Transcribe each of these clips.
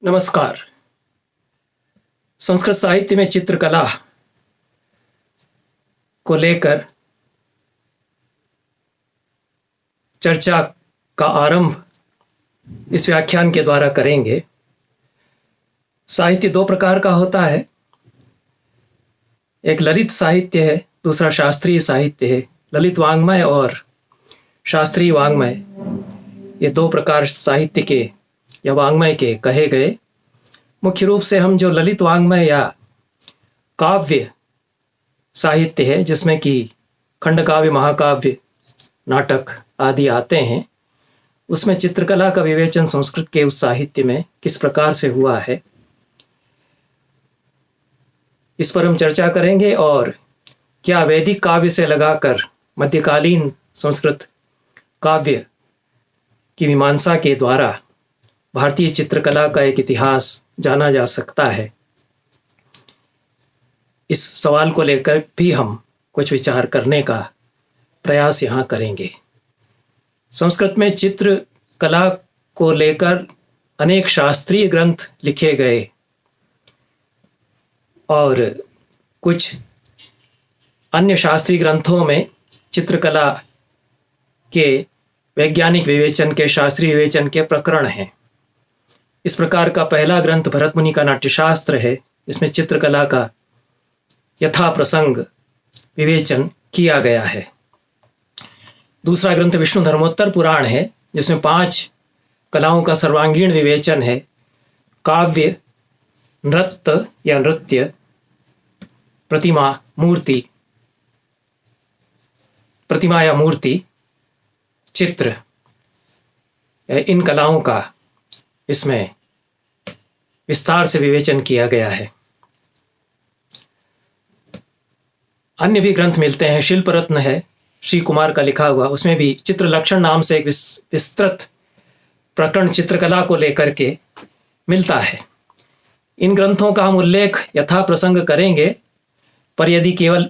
नमस्कार। संस्कृत साहित्य में चित्रकला को लेकर चर्चा का आरंभ इस व्याख्यान के द्वारा करेंगे। साहित्य दो प्रकार का होता है, एक ललित साहित्य है, दूसरा शास्त्रीय साहित्य है। ललित वाङ्मय और शास्त्रीय वाङ्मय ये दो प्रकार साहित्य के या वाङ्मय के कहे गए। मुख्य रूप से हम जो ललित वाङ्मय या काव्य साहित्य है, जिसमें कि खंडकाव्य, महाकाव्य, नाटक आदि आते हैं, उसमें चित्रकला का विवेचन संस्कृत के उस साहित्य में किस प्रकार से हुआ है, इस पर हम चर्चा करेंगे। और क्या वैदिक काव्य से लगाकर मध्यकालीन संस्कृत काव्य की मीमांसा के द्वारा भारतीय चित्रकला का एक इतिहास जाना जा सकता है, इस सवाल को लेकर भी हम कुछ विचार करने का प्रयास यहाँ करेंगे। संस्कृत में चित्रकला को लेकर अनेक शास्त्रीय ग्रंथ लिखे गए और कुछ अन्य शास्त्रीय ग्रंथों में चित्रकला के वैज्ञानिक विवेचन के, शास्त्रीय विवेचन के प्रकरण हैं। इस प्रकार का पहला ग्रंथ भरत मुनि का नाट्यशास्त्र है, इसमें चित्रकला का यथा प्रसंग विवेचन किया गया है। दूसरा ग्रंथ विष्णु धर्मोत्तर पुराण है, जिसमें 5 कलाओं का सर्वांगीण विवेचन है। काव्य, नृत्य या नृत्य, प्रतिमा, मूर्ति, प्रतिमा या मूर्ति, चित्र, इन कलाओं का इसमें विस्तार से विवेचन किया गया है। अन्य भी ग्रंथ मिलते हैं। शिल्प रत्न है, श्री कुमार का लिखा हुआ, उसमें भी चित्र लक्षण नाम से एक विस्तृत प्रकरण चित्रकला को लेकर के मिलता है। इन ग्रंथों का हम उल्लेख यथा प्रसंग करेंगे, पर यदि केवल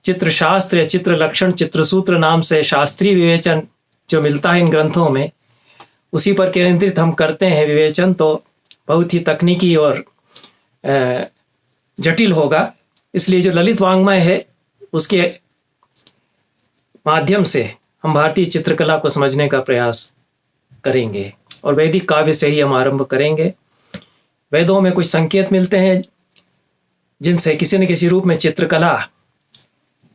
चित्रशास्त्र या चित्र लक्षण, चित्रसूत्र नाम से शास्त्रीय विवेचन जो मिलता है इन ग्रंथों में, उसी पर केंद्रित हम करते हैं विवेचन, तो बहुत ही तकनीकी और जटिल होगा। इसलिए जो ललित वाङ्मय है, उसके माध्यम से हम भारतीय चित्रकला को समझने का प्रयास करेंगे और वैदिक काव्य से ही हम आरंभ करेंगे। वेदों में कुछ संकेत मिलते हैं जिनसे किसी न किसी रूप में चित्रकला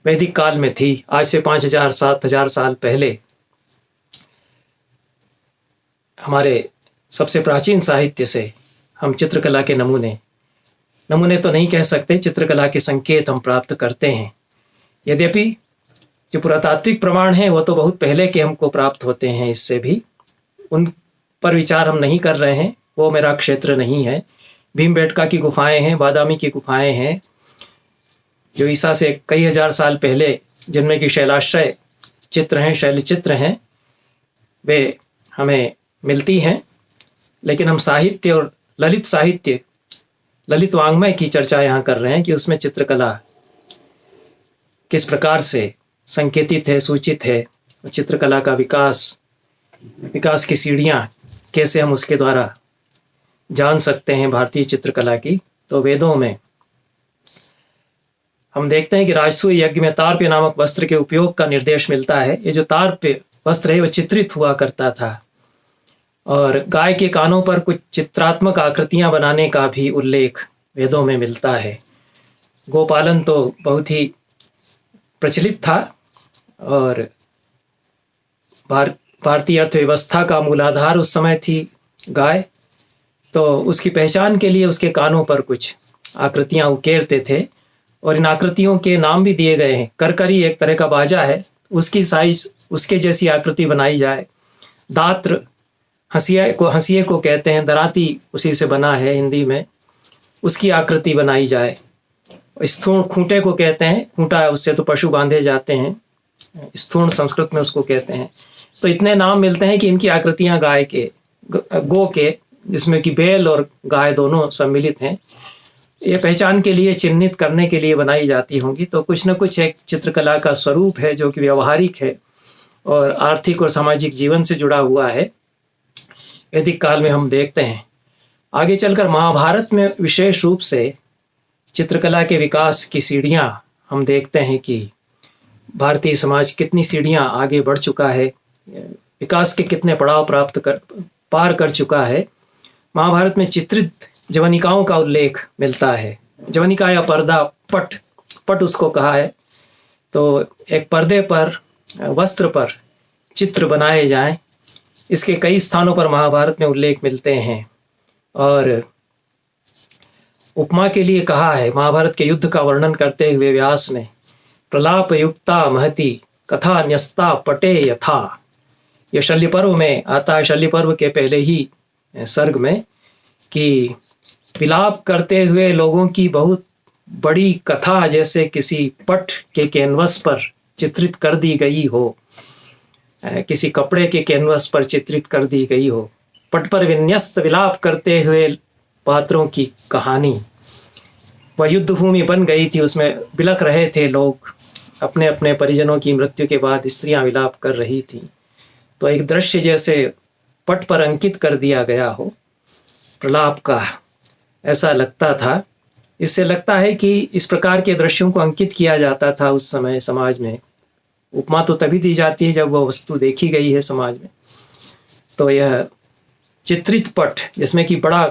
वैदिक काल में थी। आज से 5000-7000 साल पहले हमारे सबसे प्राचीन साहित्य से हम चित्रकला के नमूने तो नहीं कह सकते, चित्रकला के संकेत हम प्राप्त करते हैं। यद्यपि जो पुरातात्विक प्रमाण हैं वो तो बहुत पहले के हमको प्राप्त होते हैं, इससे भी उन पर विचार हम नहीं कर रहे हैं, वो मेरा क्षेत्र नहीं है। भीमबेटका की गुफाएं हैं, बादामी की गुफाएं हैं, जो ईसा से कई हजार साल पहले जिनमें कि शैलाश्रय चित्र हैं, शैलचित्र हैं, वे हमें मिलती हैं। लेकिन हम साहित्य और ललित साहित्य, ललित वाङ्मय की चर्चा यहाँ कर रहे हैं कि उसमें चित्रकला किस प्रकार से संकेतित है, सूचित है, चित्रकला का विकास की सीढ़ियाँ कैसे हम उसके द्वारा जान सकते हैं भारतीय चित्रकला की। तो वेदों में हम देखते हैं कि राजसूय यज्ञ में तार्प्य नामक वस्त्र के उपयोग का निर्देश मिलता है। ये जो तार्प्य वस्त्र है, वह चित्रित हुआ करता था और गाय के कानों पर कुछ चित्रात्मक आकृतियां बनाने का भी उल्लेख वेदों में मिलता है। गोपालन तो बहुत ही प्रचलित था और भारतीय अर्थव्यवस्था का मूलाधार उस समय थी गाय, तो उसकी पहचान के लिए उसके कानों पर कुछ आकृतियां उकेरते थे और इन आकृतियों के नाम भी दिए गए हैं। करकरी एक तरह का बाजा है, उसकी साइज, उसके जैसी आकृति बनाई जाए। दात्र, हंसिए को कहते हैं, दराती उसी से बना है हिंदी में, उसकी आकृति बनाई जाए। स्थूण खूंटे को कहते हैं, खूंटा उससे तो पशु बांधे जाते हैं, स्थूण संस्कृत में उसको कहते हैं। तो इतने नाम मिलते हैं कि इनकी आकृतियां गाय के, गो के, जिसमें कि बैल और गाय दोनों सम्मिलित हैं, ये पहचान के लिए, चिन्हित करने के लिए बनाई जाती होंगी। तो कुछ न कुछ एक चित्रकला का स्वरूप है जो कि व्यवहारिक है और आर्थिक और सामाजिक जीवन से जुड़ा हुआ है। वैदिक काल में हम देखते हैं आगे चलकर महाभारत में विशेष रूप से चित्रकला के विकास की सीढ़ियाँ हम देखते हैं कि भारतीय समाज कितनी सीढ़ियाँ आगे बढ़ चुका है, विकास के कितने पड़ाव पार कर चुका है। महाभारत में चित्रित जवनिकाओं का उल्लेख मिलता है। जवनिका या पर्दा, पट उसको कहा है। तो एक पर्दे पर, वस्त्र पर चित्र बनाए जाएं, इसके कई स्थानों पर महाभारत में उल्लेख मिलते हैं। और उपमा के लिए कहा है, महाभारत के युद्ध का वर्णन करते हुए व्यास ने, प्रलाप युक्ता महती कथा न्यस्ता पटे यथा। यह शल्य पर्व में आता है, शल्य पर्व के पहले ही सर्ग में, कि विलाप करते हुए लोगों की बहुत बड़ी कथा जैसे किसी पट के कैनवस पर चित्रित कर दी गई हो, किसी कपड़े के कैनवस पर चित्रित कर दी गई हो। पट पर विन्यस्त विलाप करते हुए पात्रों की कहानी, वह युद्ध भूमि बन गई थी, उसमें बिलख रहे थे लोग, अपने अपने परिजनों की मृत्यु के बाद स्त्रियां विलाप कर रही थी। तो एक दृश्य जैसे पट पर अंकित कर दिया गया हो प्रलाप का, ऐसा लगता था। इससे लगता है कि इस प्रकार के दृश्यों को अंकित किया जाता था उस समय समाज में। उपमा तो तभी दी जाती है जब वह वस्तु देखी गई है समाज में। तो यह चित्रित पट जिसमें कि बड़ा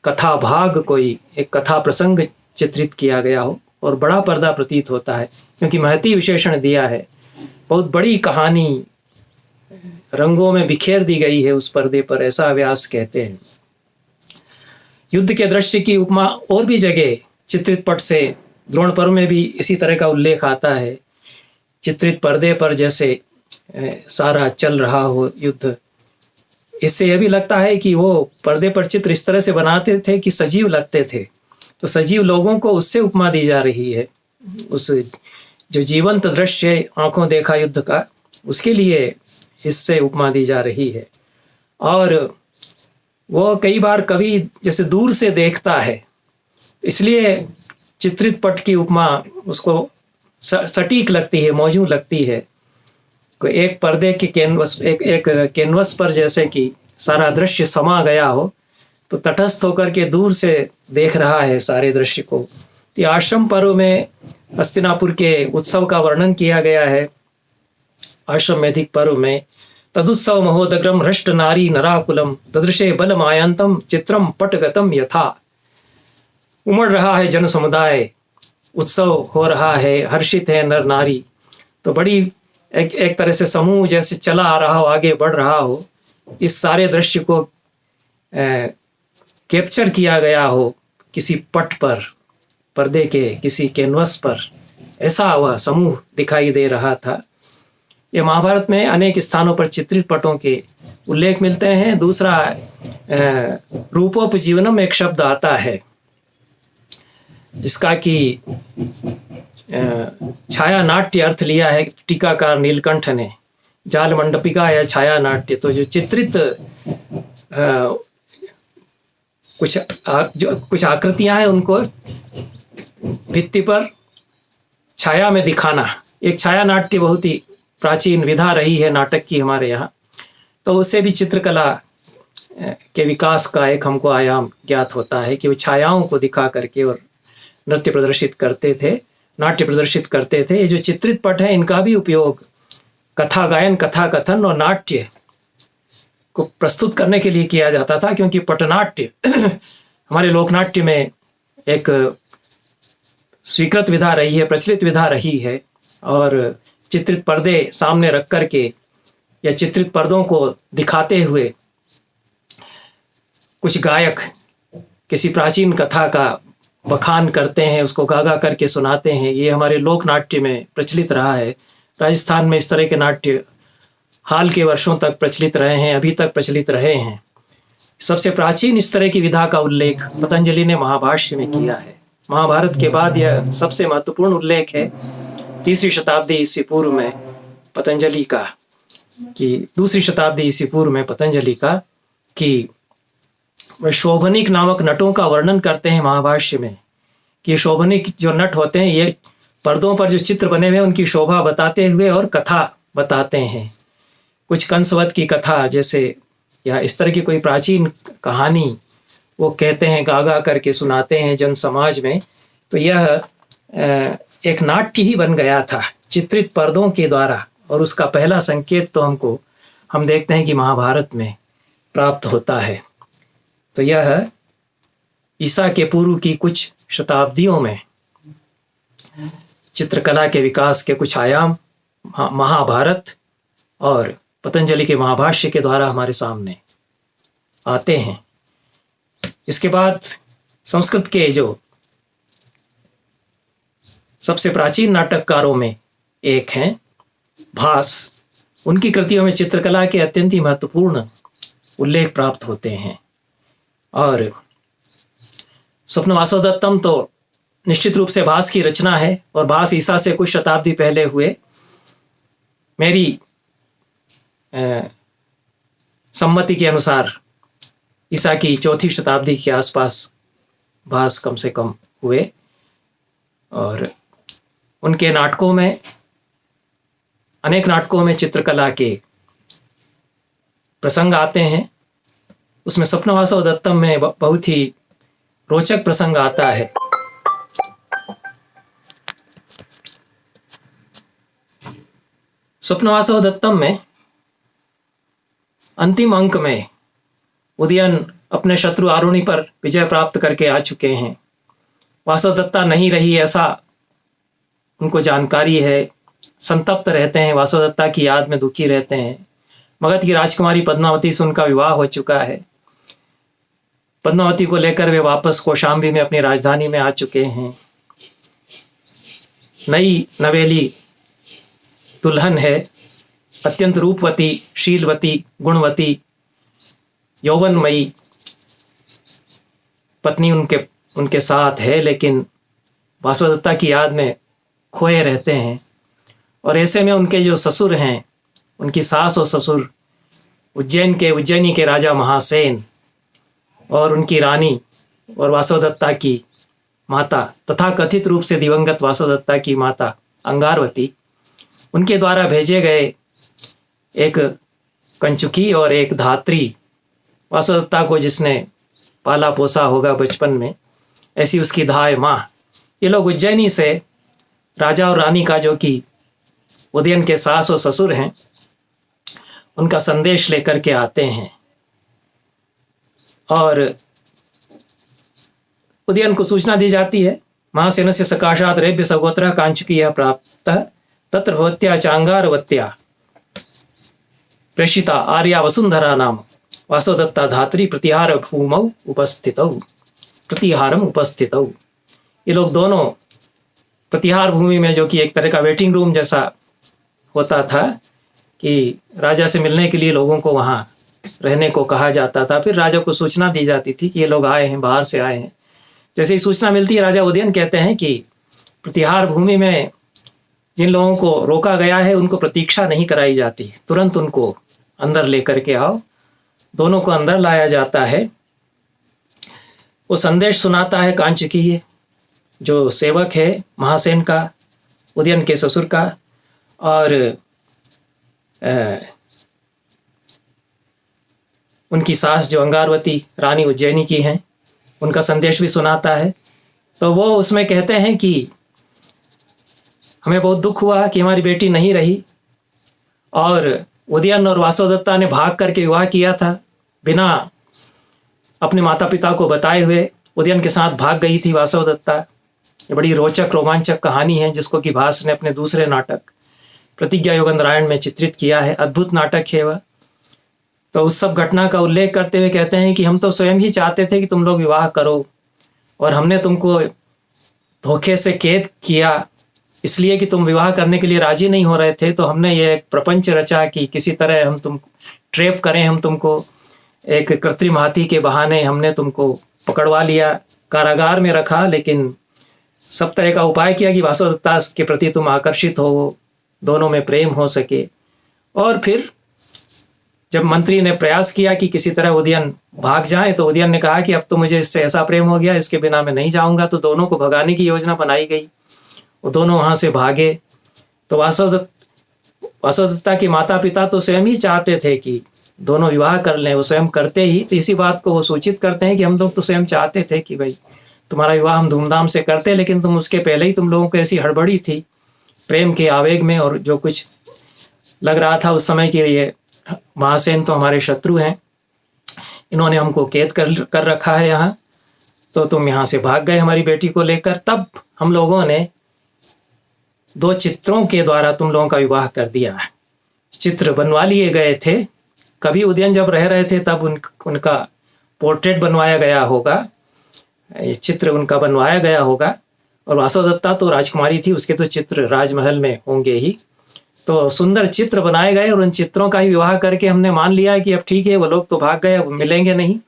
कथा भाग, कोई एक कथा प्रसंग चित्रित किया गया हो और बड़ा पर्दा प्रतीत होता है, क्योंकि महती विशेषण दिया है। बहुत बड़ी कहानी रंगों में बिखेर दी गई है उस पर्दे पर, ऐसा व्यास कहते हैं। युद्ध के दृश्य की उपमा और भी जगह चित्रित पट से, द्रोण पर्व में भी इसी तरह का उल्लेख आता है। चित्रित पर्दे पर जैसे सारा चल रहा हो युद्ध, इससे यह भी लगता है कि वो पर्दे पर चित्र इस तरह से बनाते थे कि सजीव लगते थे। तो सजीव लोगों को उससे उपमा दी जा रही है, उस जो जीवंत दृश्य आंखों देखा युद्ध का, उसके लिए इससे उपमा दी जा रही है। और वो कई बार कवि जैसे दूर से देखता है, इसलिए चित्रित पट की उपमा उसको सटीक लगती है, मौजूद लगती है। कोई एक पर्दे के कैनवस, एक कैनवस पर जैसे कि सारा दृश्य समा गया हो, तो तटस्थ होकर के दूर से देख रहा है सारे दृश्य को। तो आश्रम पर्व में हस्तिनापुर के उत्सव का वर्णन किया गया है। आश्रम मेधिक पर्व में, तदुत्सव महोदग्रम हृष्ट नारी नराकुलम तदृशे बल मायांतम चित्रम पटगतम यथा। उमड़ रहा है जन समुदाय, उत्सव हो रहा है, हर्षित है नर नारी। तो बड़ी एक तरह से समूह जैसे चला आ रहा हो, आगे बढ़ रहा हो, इस सारे दृश्य को कैप्चर किया गया हो किसी पट पर, पर्दे के किसी कैनवस पर, ऐसा वह समूह दिखाई दे रहा था। ये महाभारत में अनेक स्थानों पर चित्रित पटों के उल्लेख मिलते हैं। दूसरा, रूपोपजीवनम एक शब्द आता है, इसका कि छाया नाट्य अर्थ लिया है टीकाकार नीलकंठ ने, जाल मंडपिका या छाया नाट्य। तो जो चित्रित कुछ आकृतियां हैं, उनको भित्ति पर छाया में दिखाना, एक छाया नाट्य बहुत ही प्राचीन विधा रही है नाटक की हमारे यहाँ। तो उससे भी चित्रकला के विकास का एक हमको आयाम ज्ञात होता है कि वो छायाओं को दिखा करके और नृत्य प्रदर्शित करते थे, नाट्य प्रदर्शित करते थे। ये जो चित्रित पट है, इनका भी उपयोग कथा गायन, कथा कथन और नाट्य को प्रस्तुत करने के लिए किया जाता था, क्योंकि पटनाट्य हमारे लोकनाट्य में एक स्वीकृत विधा रही है, प्रचलित विधा रही है। और चित्रित पर्दे सामने रख करके या चित्रित पर्दों को दिखाते हुए कुछ गायक किसी प्राचीन कथा का बखान करते हैं, उसको गा गा करके सुनाते हैं। ये हमारे लोक नाट्य में प्रचलित रहा है। राजस्थान में इस तरह के नाट्य हाल के वर्षों तक प्रचलित रहे हैं, अभी तक प्रचलित रहे हैं। सबसे प्राचीन इस तरह की विधा का उल्लेख पतंजलि ने महाभाष्य में किया है। महाभारत के बाद यह सबसे महत्वपूर्ण उल्लेख है 3री शताब्दी ईस्वी पूर्व में पतंजलि का, कि 2री शताब्दी ईस्वी पूर्व में पतंजलि का, कि वह शोभनिक नामक नटों का वर्णन करते हैं महाभाष्य में, कि शोभनिक जो नट होते हैं, ये पर्दों पर जो चित्र बने हुए उनकी शोभा बताते हुए और कथा बताते हैं। कुछ कंसवत की कथा जैसे, या इस तरह की कोई प्राचीन कहानी वो कहते हैं, गा गा करके सुनाते हैं जन समाज में। तो यह एक नाट्य ही बन गया था चित्रित पर्दों के द्वारा, और उसका पहला संकेत तो हम देखते हैं कि महाभारत में प्राप्त होता है। तो यह ईसा के पूर्व की कुछ शताब्दियों में चित्रकला के विकास के कुछ आयाम महाभारत और पतंजलि के महाभाष्य के द्वारा हमारे सामने आते हैं। इसके बाद संस्कृत के जो सबसे प्राचीन नाटककारों में एक हैं भास, उनकी कृतियों में चित्रकला के अत्यंत ही महत्वपूर्ण उल्लेख प्राप्त होते हैं। और स्वप्न वासवदत्तम तो निश्चित रूप से भास की रचना है, और भास ईसा से कुछ शताब्दी पहले हुए। मेरी सम्मति के अनुसार ईसा की चौथी शताब्दी के आसपास भास कम से कम हुए, और उनके नाटकों में, अनेक नाटकों में चित्रकला के प्रसंग आते हैं। उसमें स्वप्न वासवदत्तम में बहुत ही रोचक प्रसंग आता है। स्वप्न वासवदत्तम में अंतिम अंक में उदयन अपने शत्रु आरुणि पर विजय प्राप्त करके आ चुके हैं। वासवदत्ता नहीं रही ऐसा उनको जानकारी है, संतप्त रहते हैं, वासवदत्ता की याद में दुखी रहते हैं। मगध की राजकुमारी पद्मावती से उनका विवाह हो चुका है। पद्मावती को लेकर वे वापस कौशाम्बी में अपनी राजधानी में आ चुके हैं। नई नवेली दुल्हन है, अत्यंत रूपवती, शीलवती, गुणवती, यौवनमयी पत्नी उनके साथ है, लेकिन वासवदत्ता की याद में खोए रहते हैं। और ऐसे में उनके जो ससुर हैं, उनकी सास और ससुर उज्जैनी के राजा महासेन और उनकी रानी और वासवदत्ता की माता, तथा कथित रूप से दिवंगत वासवदत्ता की माता अंगारवती, उनके द्वारा भेजे गए एक कंचुकी और एक धात्री, वासवदत्ता को जिसने पाला पोसा होगा बचपन में, ऐसी उसकी धाय माँ, ये लोग उज्जैनी से राजा और रानी का, जो कि उदयन के सास और ससुर हैं, उनका संदेश लेकर के आते हैं। और उदयन को सूचना दी जाती है, महासेन से सकाशात रेभ्य सगोत्र कांचुकीय प्राप्त तत्र भवत्या चांगारवत्या प्रेषिता आर्या वसुंधरा नाम वासवदत्ता धात्री प्रतिहारम उपस्थितौ। ये लोग दोनों प्रतिहार भूमि में, जो कि एक तरह का वेटिंग रूम जैसा होता था कि राजा से मिलने के लिए लोगों को वहां रहने को कहा जाता था, फिर राजा को सूचना दी जाती थी कि ये लोग आए हैं, बाहर से आए हैं। जैसे ही सूचना मिलती है, राजा उदयन कहते हैं कि प्रतिहार भूमि में जिन लोगों को रोका गया है उनको प्रतीक्षा नहीं कराई जाती, तुरंत उनको अंदर लेकर के आओ। दोनों को अंदर लाया जाता है। वो संदेश सुनाता है कांचुकीय, जो सेवक है महासेन का, उदयन के ससुर का, और उनकी सास जो अंगारवती रानी उज्जैनी की हैं, उनका संदेश भी सुनाता है। तो वो उसमें कहते हैं कि हमें बहुत दुख हुआ कि हमारी बेटी नहीं रही, और उदयन और वासवदत्ता ने भाग करके विवाह किया था, बिना अपने माता पिता को बताए हुए उदयन के साथ भाग गई थी वासवदत्ता। ये बड़ी रोचक रोमांचक कहानी है, जिसको कि भास ने अपने दूसरे नाटक प्रतिज्ञा योगेंद्रायण में चित्रित किया है। अद्भुत नाटक है वह। तो उस सब घटना का उल्लेख करते हुए कहते हैं कि हम तो स्वयं ही चाहते थे कि तुम लोग विवाह करो, और हमने तुमको धोखे से कैद किया, इसलिए कि तुम विवाह करने के लिए राजी नहीं हो रहे थे। तो हमने ये एक प्रपंच रचा कि किसी तरह हम तुम ट्रैप करें, हम तुमको एक कृत्रिम हाथी के बहाने हमने तुमको पकड़वा लिया, कारागार में रखा, लेकिन सब तरह का उपाय किया कि वासवदत्ता के प्रति तुम आकर्षित हो, दोनों में प्रेम हो सके। और फिर जब मंत्री ने प्रयास किया कि किसी तरह उदयन भाग जाए, तो उदयन ने कहा कि अब तो मुझे इससे ऐसा प्रेम हो गया, इसके बिना मैं नहीं जाऊंगा। तो दोनों को भगाने की योजना बनाई गई, वो दोनों वहां से भागे। तो वासवदत्ता के माता पिता तो स्वयं ही चाहते थे कि दोनों विवाह कर लें, वो स्वयं करते ही तो इसी बात को वो सूचित करते हैं कि हम लोग तो स्वयं चाहते थे कि भाई तुम्हारा विवाह हम धूमधाम से करते, लेकिन तुम उसके पहले ही तुम लोगों को ऐसी हड़बड़ी थी प्रेम के आवेग में, और जो कुछ लग रहा था उस समय कि ये महासेन तो हमारे शत्रु हैं, इन्होंने हमको कैद कर रखा है यहाँ, तो तुम यहाँ से भाग गए हमारी बेटी को लेकर। तब हम लोगों ने 2 चित्रों के द्वारा तुम लोगों का विवाह कर दिया। चित्र बनवा लिए गए थे, कभी उदयन जब रह रहे थे तब उनका पोर्ट्रेट बनवाया गया होगा, चित्र उनका बनवाया गया होगा। और वासवदत्ता तो राजकुमारी थी, उसके तो चित्र राजमहल में होंगे ही। तो सुंदर चित्र बनाए गए और उन चित्रों का ही विवाह करके हमने मान लिया कि अब ठीक है, वो लोग तो भाग गए, अब मिलेंगे नहीं,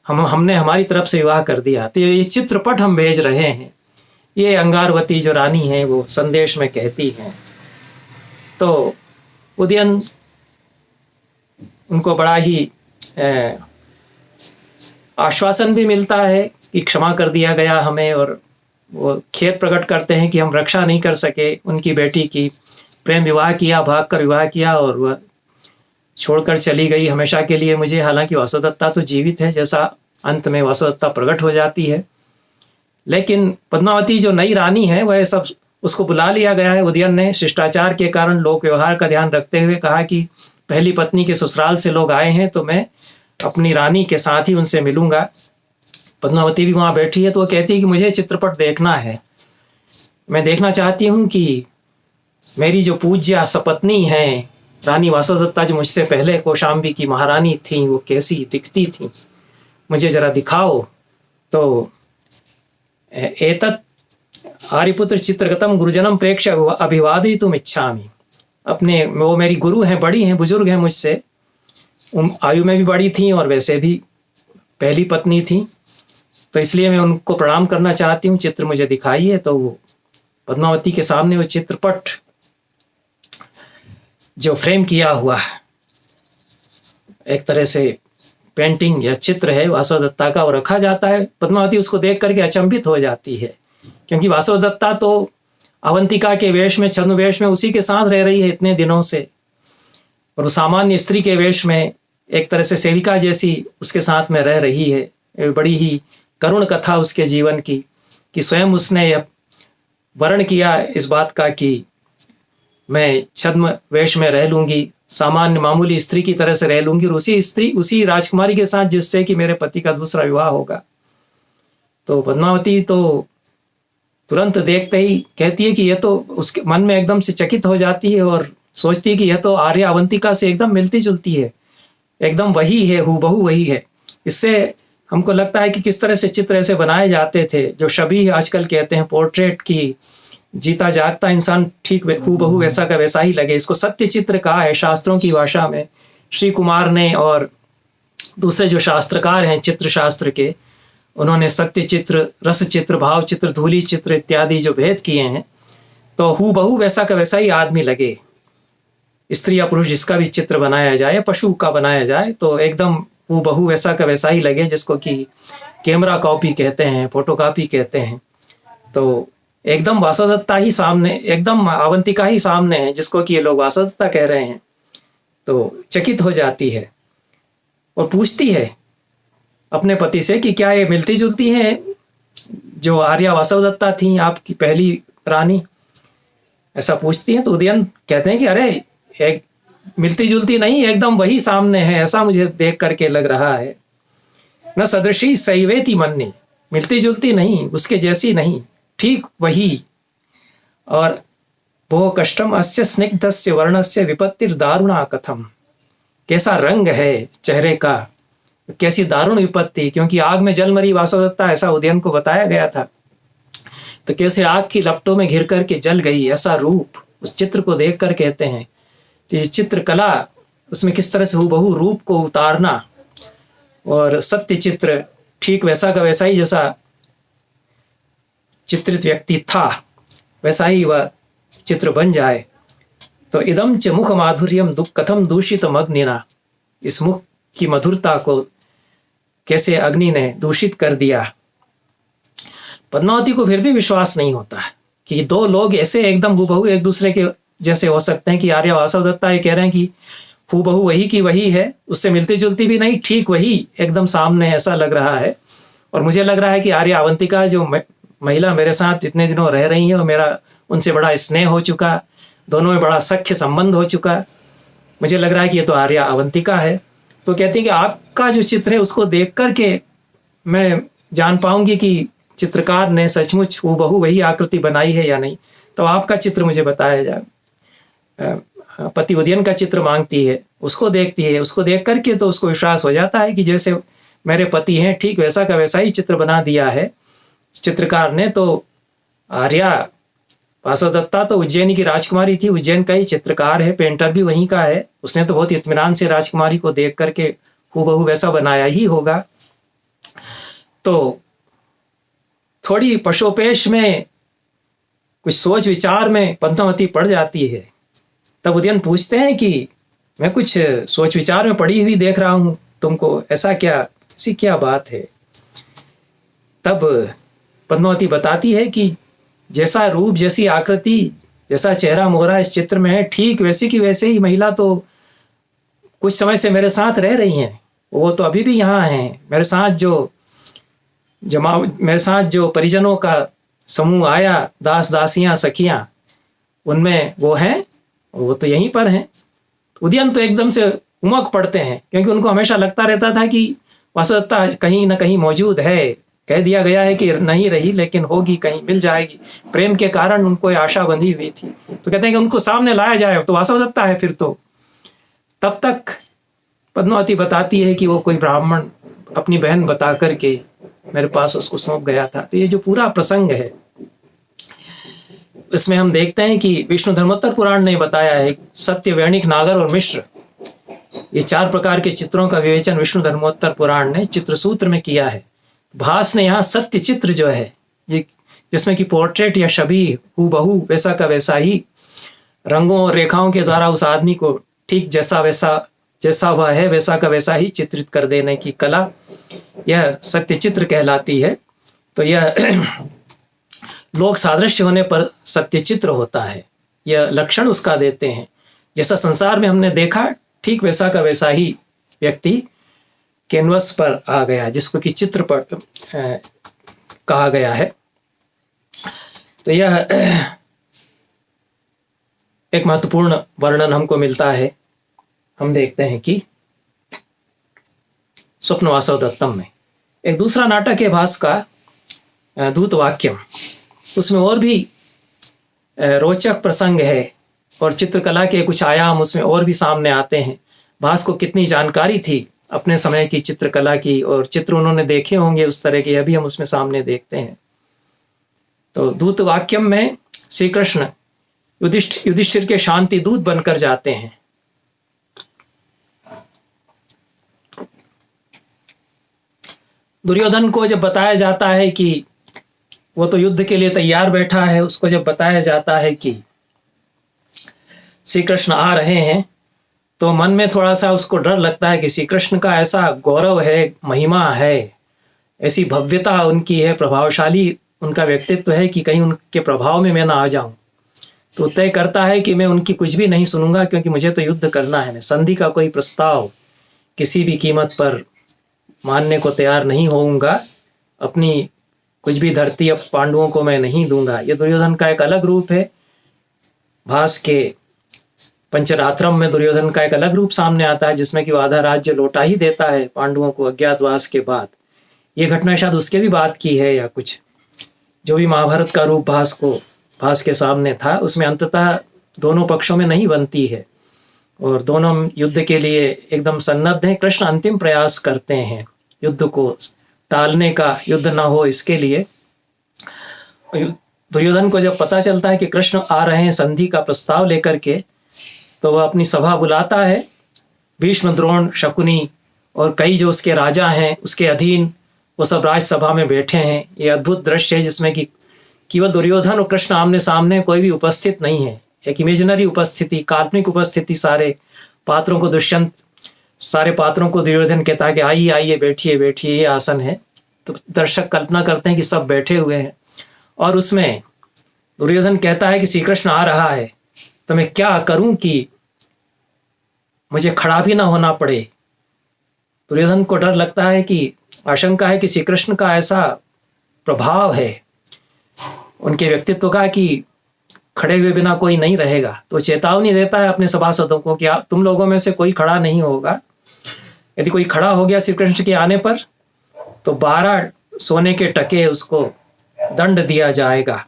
हमने हमारी तरफ से विवाह कर दिया। तो ये चित्रपट हम भेज रहे हैं, ये अंगारवती जो रानी है वो संदेश में कहती हैं। तो उदयन उनको बड़ा ही आश्वासन भी मिलता है कि क्षमा कर दिया गया हमें, और वो खेद प्रकट करते हैं कि हम रक्षा नहीं कर सके उनकी बेटी की, प्रेम विवाह किया, भाग कर विवाह किया और वह छोड़कर चली गई हमेशा के लिए मुझे। हालांकि वासवदत्ता तो जीवित है, जैसा अंत में वासवदत्ता प्रकट हो जाती है, लेकिन पद्मावती जो नई रानी है वह सब उसको बुला लिया गया है। उदयन ने शिष्टाचार के कारण लोक व्यवहार का ध्यान रखते हुए कहा कि पहली पत्नी के ससुराल से लोग आए हैं तो मैं अपनी रानी के साथ ही उनसे मिलूंगा। पद्मावती भी वहां बैठी है तो वो कहती है कि मुझे चित्रपट देखना है, मैं देखना चाहती हूँ कि मेरी जो पूज्या सपत्नी है रानी वासवदत्ता, जो मुझसे पहले कौशाम्बी की महारानी थी, वो कैसी दिखती थी, मुझे जरा दिखाओ। तो एतत् आर्यपुत्र चित्रगतम गुरुजनम प्रेक्ष्य अभिवादयितुम इच्छामि। अपने वो मेरी गुरु हैं, बड़ी हैं, बुजुर्ग हैं मुझसे, आयु में भी बड़ी थी और वैसे भी पहली पत्नी थी, तो इसलिए मैं उनको प्रणाम करना चाहती हूँ, चित्र मुझे दिखाइए। तो वो पद्मावती के सामने वो चित्रपट जो फ्रेम किया हुआ एक तरह से पेंटिंग या चित्र है वासवदत्ता का, वो रखा जाता है। पद्मावती उसको देख करके अचंभित हो जाती है, क्योंकि वासवदत्ता तो अवंतिका के वेश में, छद्मवेश में उसी के साथ रह रही है इतने दिनों से, और सामान्य स्त्री के वेश में एक तरह से सेविका जैसी उसके साथ में रह रही है। बड़ी ही करुण कथा उसके जीवन की, कि स्वयं उसने वर्ण किया इस बात का कि मैं छद्म वेश में रह लूंगी, सामान्य मामूली स्त्री की तरह से रह लूंगी, और उसी राजकुमारी के साथ जिससे कि मेरे पति का दूसरा विवाह होगा। तो पद्मावती तो तुरंत देखते ही कहती है कि यह तो, उसके मन में एकदम से चकित हो जाती है और सोचती है कि यह तो आर्य अवंतिका से एकदम मिलती जुलती है, एकदम वही है, हूबहू वही है। इससे हमको लगता है कि किस तरह से चित्र ऐसे बनाए जाते थे, जो शबीह आजकल कहते हैं, पोर्ट्रेट की, जीता जागता इंसान ठीक हूबहू वैसा का वैसा ही लगे। इसको सत्य चित्र कहा है शास्त्रों की भाषा में। श्री कुमार ने और दूसरे जो शास्त्रकार हैं चित्र शास्त्र के, उन्होंने सत्य चित्र, रस चित्र, भाव चित्र, धूली चित्र इत्यादि जो भेद किए हैं, तो हूबहू वैसा का वैसा ही आदमी लगे। स्त्री या पुरुष जिसका भी चित्र बनाया जाए, पशु का बनाया जाए, तो एकदम हूबहू वैसा का वैसा ही लगे, जिसको कि कैमरा कॉपी कहते हैं, फोटो कॉपी कहते हैं। तो एकदम वासवदत्ता ही सामने, एकदम अवंतिका ही सामने है, जिसको कि ये लोग वासवदत्ता कह रहे हैं। तो चकित हो जाती है और पूछती है अपने पति से कि क्या ये मिलती जुलती हैं जो आर्या वासवदत्ता थी, आपकी पहली रानी? ऐसा पूछती है। तो उदयन कहते हैं कि अरे एक मिलती जुलती नहीं, एकदम वही सामने है, ऐसा मुझे देख करके लग रहा है। न सदृशी सैवेति मन्ये, मिलती जुलती नहीं, उसके जैसी नहीं, ठीक वही। और वो कष्टम अस्य स्निग्धस्य वर्णस्य विपत्तिर दारुणा कथम, कैसा रंग है चेहरे का, कैसी दारुण विपत्ति, क्योंकि आग में जल मरी वासवदत्ता, ऐसा उदयन को बताया गया था। तो कैसे आग की लपटों में घिर करके जल गई, ऐसा रूप उस चित्र को देख कर कहते हैं। तो ये चित्रकला, उसमें किस तरह से हूबहू रूप को उतारना, और सत्य चित्र ठीक वैसा का वैसा ही, जैसा चित्रित व्यक्ति था वैसा ही वह चित्र बन जाए। तो इदम च मुख माधुर्यम कथम दूषित अग्निना, इस मुख की मधुरता को कैसे अग्नि ने दूषित कर दिया। पद्मावती को फिर भी विश्वास नहीं होता कि 2 लोग ऐसे एकदम हूबहू एक दूसरे के जैसे हो सकते हैं, कि आर्या वासवदत्ता ये कह रहे हैं कि हूबहू वही की वही है, उससे मिलती जुलती भी नहीं, ठीक वही एकदम सामने ऐसा लग रहा है। और मुझे लग रहा है कि आर्या अवंतिका जो महिला मेरे साथ इतने दिनों रह रही है और मेरा उनसे बड़ा स्नेह हो चुका, दोनों में बड़ा सख्य संबंध हो चुका, मुझे लग रहा है कि ये तो आर्या अवंतिका है। तो कहती है कि आपका जो चित्र है उसको देख करके मैं जान पाऊंगी कि चित्रकार ने सचमुच हूबहू वही आकृति बनाई है या नहीं। तो आपका चित्र मुझे बताया जाए। पति उदयन का चित्र मांगती है, उसको देखती है, उसको देख करके तो उसको विश्वास हो जाता है कि जैसे मेरे पति हैं ठीक वैसा का वैसा ही चित्र बना दिया है चित्रकार ने। तो आर्या वासवदत्ता तो उज्जैनी की राजकुमारी थी, उज्जैन का ही चित्रकार है, पेंटर भी वहीं का है, उसने तो बहुत इत्मीनान से राजकुमारी को देख करके हूबहू वैसा बनाया ही होगा। तो थोड़ी पशोपेश में कुछ सोच विचार में पद्मावती पड़ जाती है। तब उदयन पूछते हैं कि मैं कुछ सोच विचार में पड़ी हुई देख रहा हूं तुमको, ऐसा क्या, ऐसी क्या बात है। तब पद्मावती बताती है कि जैसा रूप, जैसी आकृति, जैसा चेहरा मोहरा इस चित्र में है, ठीक वैसी की वैसे ही महिला तो कुछ समय से मेरे साथ रह रही हैं, वो तो अभी भी यहाँ हैं। मेरे साथ जो परिजनों का समूह आया, दास दासियां सखियां, उनमें वो हैं, वो तो यहीं पर हैं। उदयन तो एकदम से उमक पड़ते हैं, क्योंकि उनको हमेशा लगता रहता था कि वासवदत्ता कहीं ना कहीं मौजूद है, कह दिया गया है कि नहीं रही लेकिन होगी, कहीं मिल जाएगी। प्रेम के कारण उनको आशा बंधी हुई थी, तो कहते हैं कि उनको सामने लाया जाए, तो वासवदत्ता है फिर तो। तब तक पद्मावती बताती है कि वो कोई ब्राह्मण अपनी बहन बता करके मेरे पास उसको सौंप गया था। तो ये जो पूरा प्रसंग है इसमें हम देखते हैं कि विष्णु धर्मोत्तर पुराण ने बताया है, सत्य, वैणिक, नागर और मिश्र, ये 4 प्रकार के चित्रों का विवेचन विष्णु धर्मोत्तर पुराण ने चित्र सूत्र में किया है। भास ने यहाँ सत्य चित्र जो है, ये जिसमें कि पोर्ट्रेट या छवि हूबहू वैसा का वैसा ही रंगों और रेखाओं के द्वारा उस आदमी को ठीक जैसा वह है वैसा का वैसा ही चित्रित कर देने की कला, यह सत्य चित्र कहलाती है। तो यह लोक सादृश्य होने पर सत्य चित्र होता है, यह लक्षण उसका देते हैं। जैसा संसार में हमने देखा ठीक वैसा का वैसा ही व्यक्ति कैनवस पर आ गया, जिसको कि चित्र पर कहा गया है। तो यह एक महत्वपूर्ण वर्णन हमको मिलता है। हम देखते हैं कि स्वप्न वासवदत्तम में एक दूसरा नाटक है भास का, दूत वाक्यम, उसमें और भी रोचक प्रसंग है और चित्रकला के कुछ आयाम उसमें और भी सामने आते हैं। भास को कितनी जानकारी थी अपने समय की चित्रकला की, और चित्र उन्होंने देखे होंगे उस तरह के, अभी हम उसमें सामने देखते हैं। तो दूत वाक्यम में श्री कृष्ण युधिष्ठिर के शांति दूत बनकर जाते हैं। दुर्योधन को जब बताया जाता है कि वो तो युद्ध के लिए तैयार बैठा है, उसको जब बताया जाता है कि श्री कृष्ण आ रहे हैं, तो मन में थोड़ा सा उसको डर लगता है कि श्री कृष्ण का ऐसा गौरव है, महिमा है, ऐसी भव्यता उनकी है, प्रभावशाली उनका व्यक्तित्व है कि कहीं उनके प्रभाव में मैं ना आ जाऊं। तो तय करता है कि मैं उनकी कुछ भी नहीं सुनूंगा, क्योंकि मुझे तो युद्ध करना है। मैं संधि का कोई प्रस्ताव किसी भी कीमत पर मानने को तैयार नहीं होऊंगा, अपनी कुछ भी धरती अब पांडवों को मैं नहीं दूंगा। ये दुर्योधन का एक अलग रूप है। भास के पंचरात्रम में दुर्योधन का एक अलग रूप सामने आता है, जिसमें कि वो आधा राज्य लौटा ही देता है पांडवों को अज्ञातवास के बाद। ये घटना शायद उसके भी बात की है, या कुछ जो भी महाभारत का रूप भास के सामने था, उसमें अंततः दोनों पक्षों में नहीं बनती है और दोनों युद्ध के लिए एकदम सन्नद्ध हैं। कृष्ण अंतिम प्रयास करते हैं युद्ध को टालने का, युद्ध ना हो इसके लिए। दुर्योधन को जब पता चलता है कि कृष्ण आ रहे हैं संधि का प्रस्ताव लेकर के, तो वह अपनी सभा बुलाता है। भीष्म, द्रोण, शकुनी और कई जो उसके राजा हैं उसके अधीन, वो सब राजसभा में बैठे हैं। ये अद्भुत दृश्य है जिसमें कि केवल दुर्योधन और कृष्ण आमने सामने, कोई भी उपस्थित नहीं है। एक इमेजिनरी उपस्थिति, काल्पनिक उपस्थिति। सारे पात्रों को दुष्यंत, सारे पात्रों को दुर्योधन कहता है कि आइए आइए, बैठिए बैठिए, ये आसन है। तो दर्शक कल्पना करते हैं कि सब बैठे हुए हैं, और उसमें दुर्योधन कहता है कि श्री कृष्ण आ रहा है, तो मैं क्या करूं कि मुझे खड़ा भी ना होना पड़े। दुर्योधन को डर लगता है कि आशंका है कि श्री कृष्ण का ऐसा प्रभाव है उनके व्यक्तित्व का कि खड़े हुए बिना कोई नहीं रहेगा। तो चेतावनी देता है अपने सभासदों को कि तुम लोगों में से कोई खड़ा नहीं होगा। यदि कोई खड़ा हो गया श्री कृष्ण के आने पर तो 12 सोने के टके उसको दंड दिया जाएगा।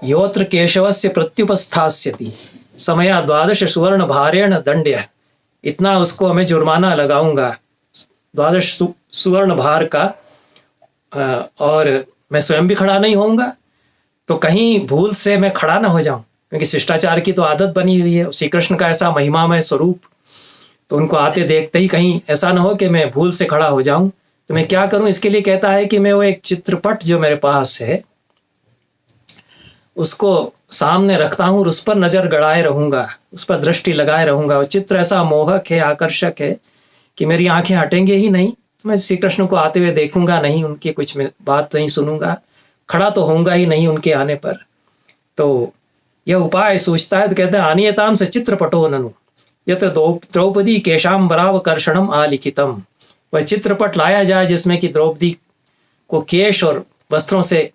योत्र केशवस्य प्रत्युपस्थास्यति समया 12 सुवर्ण भारेण दंड्य। इतना उसको हमें जुर्माना लगाऊंगा 12 सुवर्ण भार का, और मैं स्वयं भी खड़ा नहीं होऊंगा। तो कहीं भूल से मैं खड़ा ना हो जाऊं, क्योंकि शिष्टाचार की तो आदत बनी हुई है। श्री कृष्ण का ऐसा महिमामय स्वरूप, तो उनको आते देखते ही कहीं ऐसा ना हो कि मैं भूल से खड़ा हो जाऊं। तो मैं क्या करूं? इसके लिए कहता है कि मैं वो एक चित्रपट जो मेरे पास है उसको सामने रखता हूं और उस पर नजर गड़ाए रहूंगा, उस पर दृष्टि लगाए रहूंगा। वो चित्र ऐसा मोहक है, आकर्षक है कि मेरी आंखें हटेंगे ही नहीं। तो मैं श्री कृष्ण को आते हुए देखूंगा नहीं, उनकी कुछ बात नहीं सुनूंगा, खड़ा तो होऊंगा ही नहीं उनके आने पर। तो यह उपाय सोचता है। तो कहते हैं आनीयताम से चित्रपटो ननु यत्र द्रौपदी केशाम्बरावकर्षणम आलिखितम। वह चित्रपट लाया जाए जिसमें कि द्रौपदी को केश और वस्त्रों से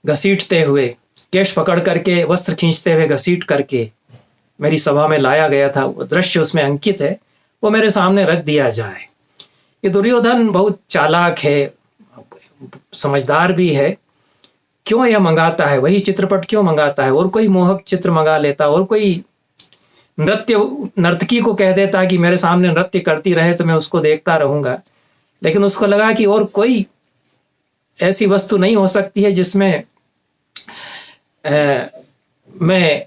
घसीटते हुए, केश पकड़ करके वस्त्र खींचते हुए घसीट करके मेरी सभा में लाया गया था, वो दृश्य उसमें अंकित है, वो मेरे सामने रख दिया जाए। ये दुर्योधन बहुत चालाक है, समझदार भी है। क्यों यह मंगाता है? वही चित्रपट क्यों मंगाता है? और कोई मोहक चित्र मंगा लेता, और कोई नर्तकी को कह देता कि मेरे सामने नृत्य करती रहे तो मैं उसको देखता रहूंगा। लेकिन उसको लगा कि और कोई ऐसी वस्तु नहीं हो सकती है जिसमें मैं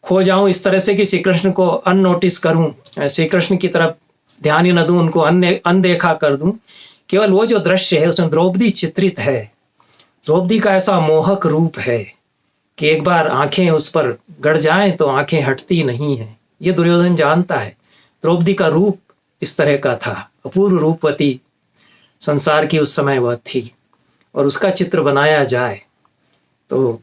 खो जाऊं इस तरह से कि श्री कृष्ण को अननोटिस करूं, श्री कृष्ण की तरफ ध्यान ही न दूं, उनको अनदेखा कर दूं। केवल वो जो दृश्य है उसमें द्रौपदी चित्रित है। द्रौपदी का ऐसा मोहक रूप है कि एक बार आंखें उस पर गड़ जाएं तो आंखें हटती नहीं हैं। ये दुर्योधन जानता है। द्रौपदी का रूप इस तरह का था, अपूर्व रूपवती संसार की उस समय वह थी, और उसका चित्र बनाया जाए तो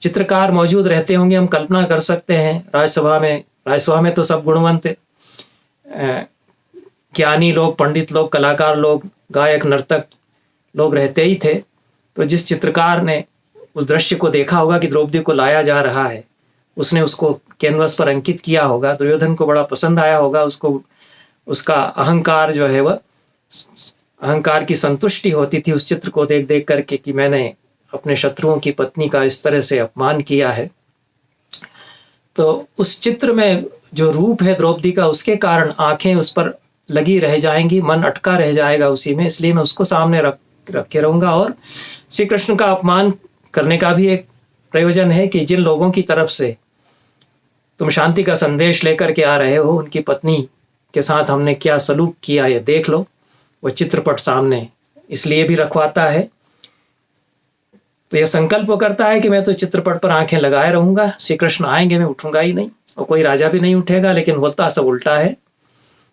चित्रकार मौजूद रहते होंगे, हम कल्पना कर सकते हैं। राजसभा में तो सब गुणवंत ज्ञानी लोग, पंडित लोग, कलाकार लोग, गायक नर्तक लोग रहते ही थे। तो जिस चित्रकार ने उस दृश्य को देखा होगा कि द्रौपदी को लाया जा रहा है, उसने उसको कैनवस पर अंकित किया होगा। दुर्योधन को बड़ा पसंद आया होगा, उसको उसका अहंकार जो है वह अहंकार की संतुष्टि होती थी उस चित्र को देख देख करके कि मैंने अपने शत्रुओं की पत्नी का इस तरह से अपमान किया है। तो उस चित्र में जो रूप है द्रौपदी का, उसके कारण आंखें उस पर लगी रह जाएंगी, मन अटका रह जाएगा उसी में। इसलिए मैं उसको सामने रखे रहूंगा। और श्री कृष्ण का अपमान करने का भी एक प्रयोजन है कि जिन लोगों की तरफ से तुम शांति का संदेश लेकर के आ रहे हो, उनकी पत्नी के साथ हमने क्या सलूक किया ये देख लो। वो चित्रपट सामने इसलिए भी रखवाता है। तो यह संकल्प करता है कि मैं तो चित्रपट पर आंखें लगाए रहूंगा, श्री कृष्ण आएंगे मैं उठूंगा ही नहीं, और कोई राजा भी नहीं उठेगा। लेकिन होता सब उल्टा है।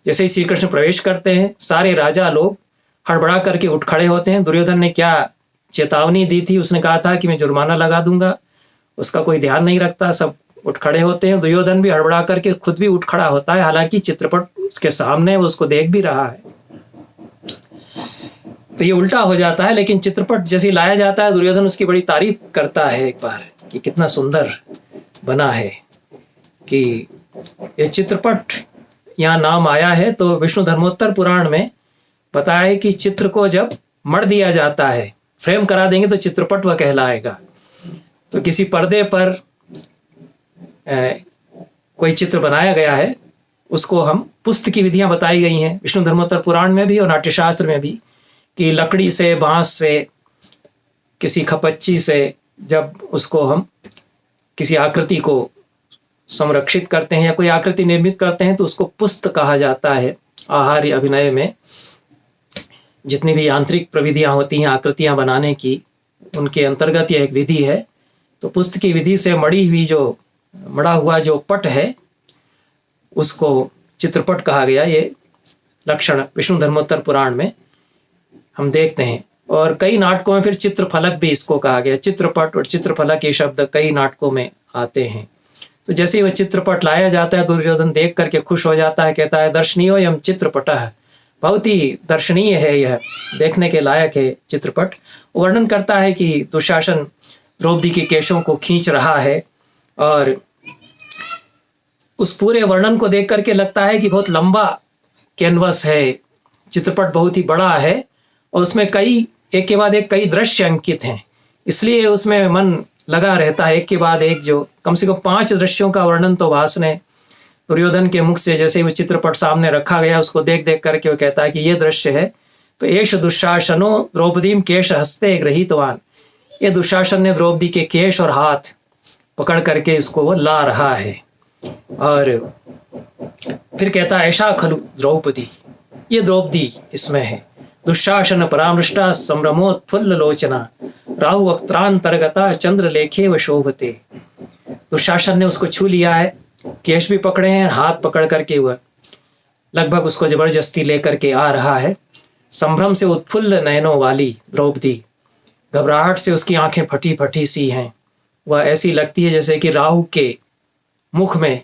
जैसे ही श्री कृष्ण प्रवेश करते हैं, सारे राजा लोग हड़बड़ा करके उठ खड़े होते हैं। दुर्योधन ने क्या चेतावनी दी थी? उसने कहा था कि मैं जुर्माना लगा दूंगा, उसका कोई ध्यान नहीं रखता, सब उठ खड़े होते हैं। दुर्योधन भी हड़बड़ा करके खुद भी उठ खड़ा होता है, हालांकि चित्रपट उसके सामने है, वो उसको देख भी रहा है। तो ये उल्टा हो जाता है। लेकिन चित्रपट जैसे लाया जाता है, दुर्योधन उसकी बड़ी तारीफ करता है एक बार कि कितना सुंदर बना है, कि ये चित्रपट यहाँ नाम आया है। तो विष्णु धर्मोत्तर पुराण में बताया है कि चित्र को जब मढ़ दिया जाता है, फ्रेम करा देंगे, तो चित्रपट वह कहलाएगा। तो किसी पर्दे पर कोई चित्र बनाया गया है, उसको हम पुस्त की विधियां बताई गई हैं विष्णु धर्मोत्तर पुराण में भी और नाट्यशास्त्र में भी, कि लकड़ी से, बांस से, किसी खपच्ची से जब उसको हम किसी आकृति को संरक्षित करते हैं या कोई आकृति निर्मित करते हैं तो उसको पुस्त कहा जाता है। आहार्य अभिनय में जितनी भी यांत्रिक प्रविधियां होती हैं आकृतियां बनाने की, उनके अंतर्गत यह एक विधि है। तो पुस्त की विधि से मड़ा हुआ जो पट है उसको चित्रपट कहा गया। ये लक्षण विष्णु धर्मोत्तर पुराण में हम देखते हैं। और कई नाटकों में फिर चित्रफलक भी इसको कहा गया। चित्रपट और चित्रफलक ये शब्द कई नाटकों में आते हैं। तो जैसे ही वह चित्रपट लाया जाता है, दुर्योधन देख करके खुश हो जाता है, कहता है दर्शनीयो यम चित्रपटः, बहुत ही दर्शनीय है यह, देखने के लायक है चित्रपट। वर्णन करता है कि दुशासन द्रौपदी के केशों को खींच रहा है, और उस पूरे वर्णन को देख करके लगता है कि बहुत लंबा कैनवस है, चित्रपट बहुत ही बड़ा है, और उसमें कई एक के बाद एक कई दृश्य अंकित हैं, इसलिए उसमें मन लगा रहता है एक के बाद एक। जो कम से कम 5 दृश्यों का वर्णन तो भास ने दुर्योधन के मुख से, जैसे वो चित्रपट सामने रखा गया, उसको देख देख करके वो कहता है कि ये दृश्य है। तो एष दुशासनो द्रौपदीम केश हस्ते गृहीतवान, ये दुशासन ने द्रौपदी के केश और हाथ पकड़ करके इसको वो ला रहा है। और फिर कहता है ऐसा खलु द्रौपदी, ये द्रौपदी इसमें है। दुशासन परामृष्टा संभ्रमोत्फुल्ल लोचना, राहु वक्त्रांतर्गता चंद्रलेखे व शोभते। दुशासन ने उसको छू लिया है, केश भी पकड़े हैं, हाथ पकड़ करके वह लगभग उसको जबरदस्ती लेकर के आ रहा है। संभ्रम से उत्फुल्ल नयनों वाली द्रौपदी, घबराहट से उसकी आंखें फटी फटी सी हैं, वह ऐसी लगती है जैसे कि राहु के मुख में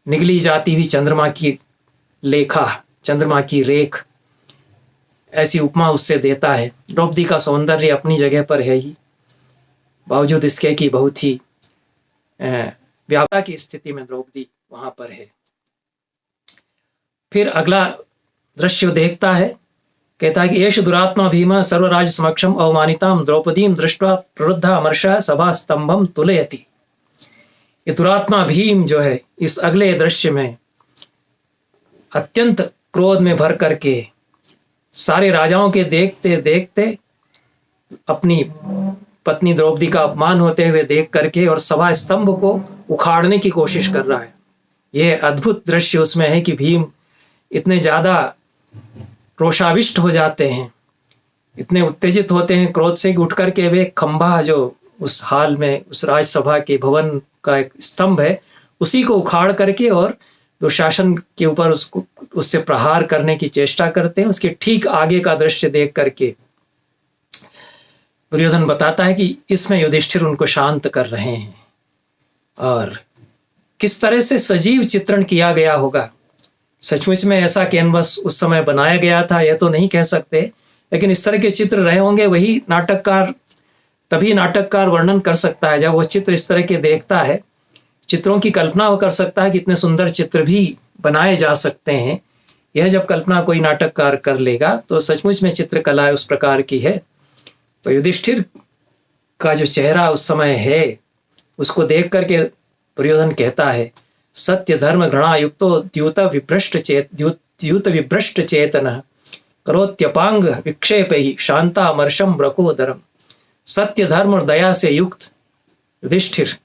निगली जाती हुई चंद्रमा की लेखा, चंद्रमा की रेख, ऐसी उपमा उससे देता है। द्रौपदी का सौंदर्य अपनी जगह पर है ही, बावजूद इसके कि बहुत ही व्यापा की स्थिति में द्रौपदी वहां पर है। फिर अगला दृश्य देखता है, कहता है कि एष दुरात्मा भीमा सर्वराज समक्षम अवमानिताम द्रौपदीम दृष्ट्वा प्ररुद्धा अमर्षा सभा स्तंभम तुलयति। ये दुरात्मा भीम जो है, इस अगले दृश्य में अत्यंत क्रोध में भर करके सारे राजाओं के देखते देखते अपनी पत्नी द्रौपदी का अपमान होते हुए देख करके और सभा स्तंभ को उखाड़ने की कोशिश कर रहा है। यह अद्भुत दृश्य उसमें है कि भीम इतने ज्यादा रोषाविष्ट हो जाते हैं, इतने उत्तेजित होते हैं क्रोध से कि उठ करके वे खंभा जो उस हाल में, उस राजसभा के भवन का एक स्तंभ है, उसी को उखाड़ करके और दुशासन के ऊपर उससे प्रहार करने की चेष्टा करते हैं। उसके ठीक आगे का दृश्य देख करके दुर्योधन बताता है कि इसमें युधिष्ठिर उनको शांत कर रहे हैं। और किस तरह से सजीव चित्रण किया गया होगा, सचमुच में ऐसा कैनवस उस समय बनाया गया था यह तो नहीं कह सकते, लेकिन इस तरह के चित्र रहे होंगे, वही नाटककार, तभी नाटककार वर्णन कर सकता है जब वो चित्र इस तरह के देखता है। चित्रों की कल्पना वो कर सकता है कि इतने सुंदर चित्र भी बनाए जा सकते हैं। यह जब कल्पना कोई नाटककार कर लेगा तो सचमुच में चित्रकला उस प्रकार की है। तो युधिष्ठिर का जो चेहरा उस समय है, उसको देख करके दुर्योधन कहता है सत्य धर्म घृणा युक्तो द्यूत विभ्रष्ट चेतन करोत्यपांग विक्षेप ही शांता मर्शम ब्रकोदरम। सत्य धर्म और दया से युक्त युधिष्ठिर,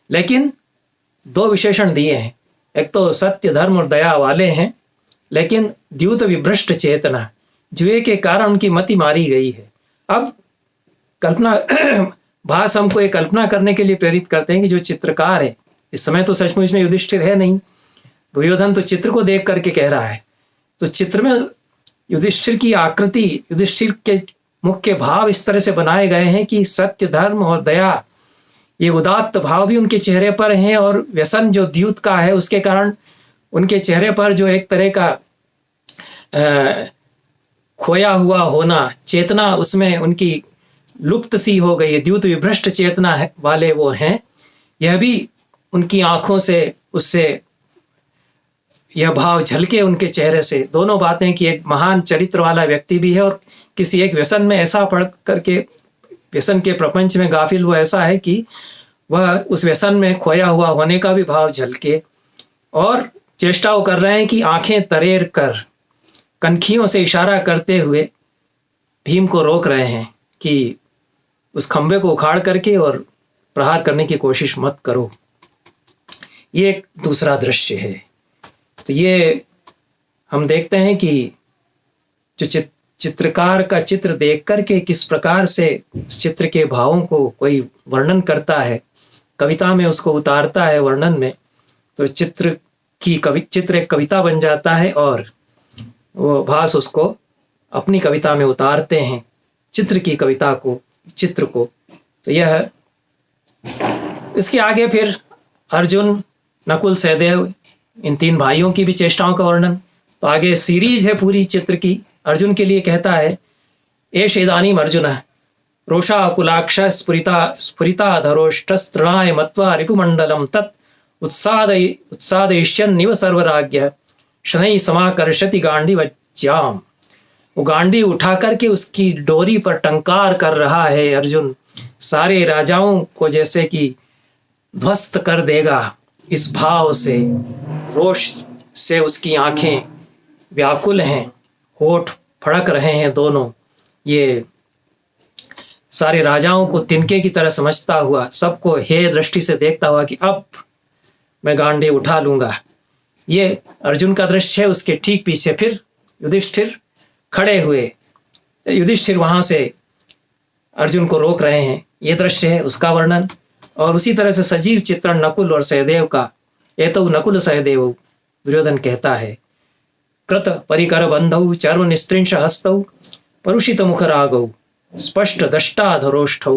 लेकिन 2 विशेषण दिए हैं, एक तो सत्य धर्म और दया वाले हैं, लेकिन द्यूत विभ्रष्ट चेतना, जुए के कारण उनकी मति मारी गई है। अब कल्पना भास हमको एक कल्पना करने के लिए प्रेरित करते हैं कि जो चित्रकार है, इस समय तो सचमुच में युधिष्ठिर है नहीं, दुर्योधन तो चित्र को देख करके कह रहा है, तो चित्र में युधिष्ठिर की आकृति, युधिष्ठिर के मुख के भाव इस तरह से बनाए गए हैं कि सत्य धर्म और दया, ये उदात्त भाव भी उनके चेहरे पर हैं, और व्यसन जो द्यूत का है उसके कारण उनके चेहरे पर जो एक तरह का खोया हुआ होना, चेतना उसमें उनकी लुप्त सी हो गई है, द्यूत विभ्रष्ट चेतना वाले वो हैं। यह भी उनकी आंखों से उससे यह भाव झलके उनके चेहरे से। दोनों बातें कि एक महान चरित्र वाला व्यक्ति भी है और किसी एक व्यसन में ऐसा पड़ करके, व्यसन के प्रपंच में गाफिल वो ऐसा है कि वह उस व्यसन में खोया हुआ होने का भी भाव झलके, और चेष्टा वो कर रहे हैं कि आंखें तरेर कर कनखियों से इशारा करते हुए भीम को रोक रहे हैं कि उस खंबे को उखाड़ करके और प्रहार करने की कोशिश मत करो। ये एक दूसरा दृश्य है। तो ये हम देखते हैं कि जो चित्रकार का चित्र देख करके किस प्रकार से चित्र के भावों को कोई वर्णन करता है, कविता में उसको उतारता है वर्णन में, तो चित्र एक कविता बन जाता है और वो भास उसको अपनी कविता में उतारते हैं, चित्र की कविता को, चित्र को। तो यह इसके आगे फिर अर्जुन, नकुल, सहदेव, इन 3 भाइयों की भी चेष्टाओं का वर्णन। तो आगे सीरीज है पूरी चित्र की। अर्जुन के लिए कहता है, एष इदानीम अर्जुन रोषाकुलाक्ष स्फुरिताधरोष्टस्तृणाय मत्वा रिपुमण्डलं तत् उत्सादयिष्यन्निव सर्वराज्ञः शनैः समाकर्षति गांडीवज्याम। वो गांडी उठा करके उसकी डोरी पर टंकार कर रहा है अर्जुन, सारे राजाओं को जैसे कि ध्वस्त कर देगा। इस भाव से, रोष से उसकी आंखें व्याकुल हैं, होठ फड़क रहे हैं दोनों। ये सारे राजाओं को तिनके की तरह समझता हुआ, सबको हे दृष्टि से देखता हुआ कि अब मैं गांडी उठा लूंगा। ये अर्जुन का दृश्य है। उसके ठीक पीछे फिर युधिष्ठिर खड़े हुए, युधिष्ठिर वहां से अर्जुन को रोक रहे हैं। ये दृश्य है, उसका वर्णन। और उसी तरह से सजीव चित्रण नकुल और सहदेव का। ये तो नकुल सहदेव, दुर्योधन कहता है, कृत परिकर बंधौ चर्म निस्त्रिंश हस्तौ परुषित मुख रागौ स्पष्ट दष्टाधरोष्ठौ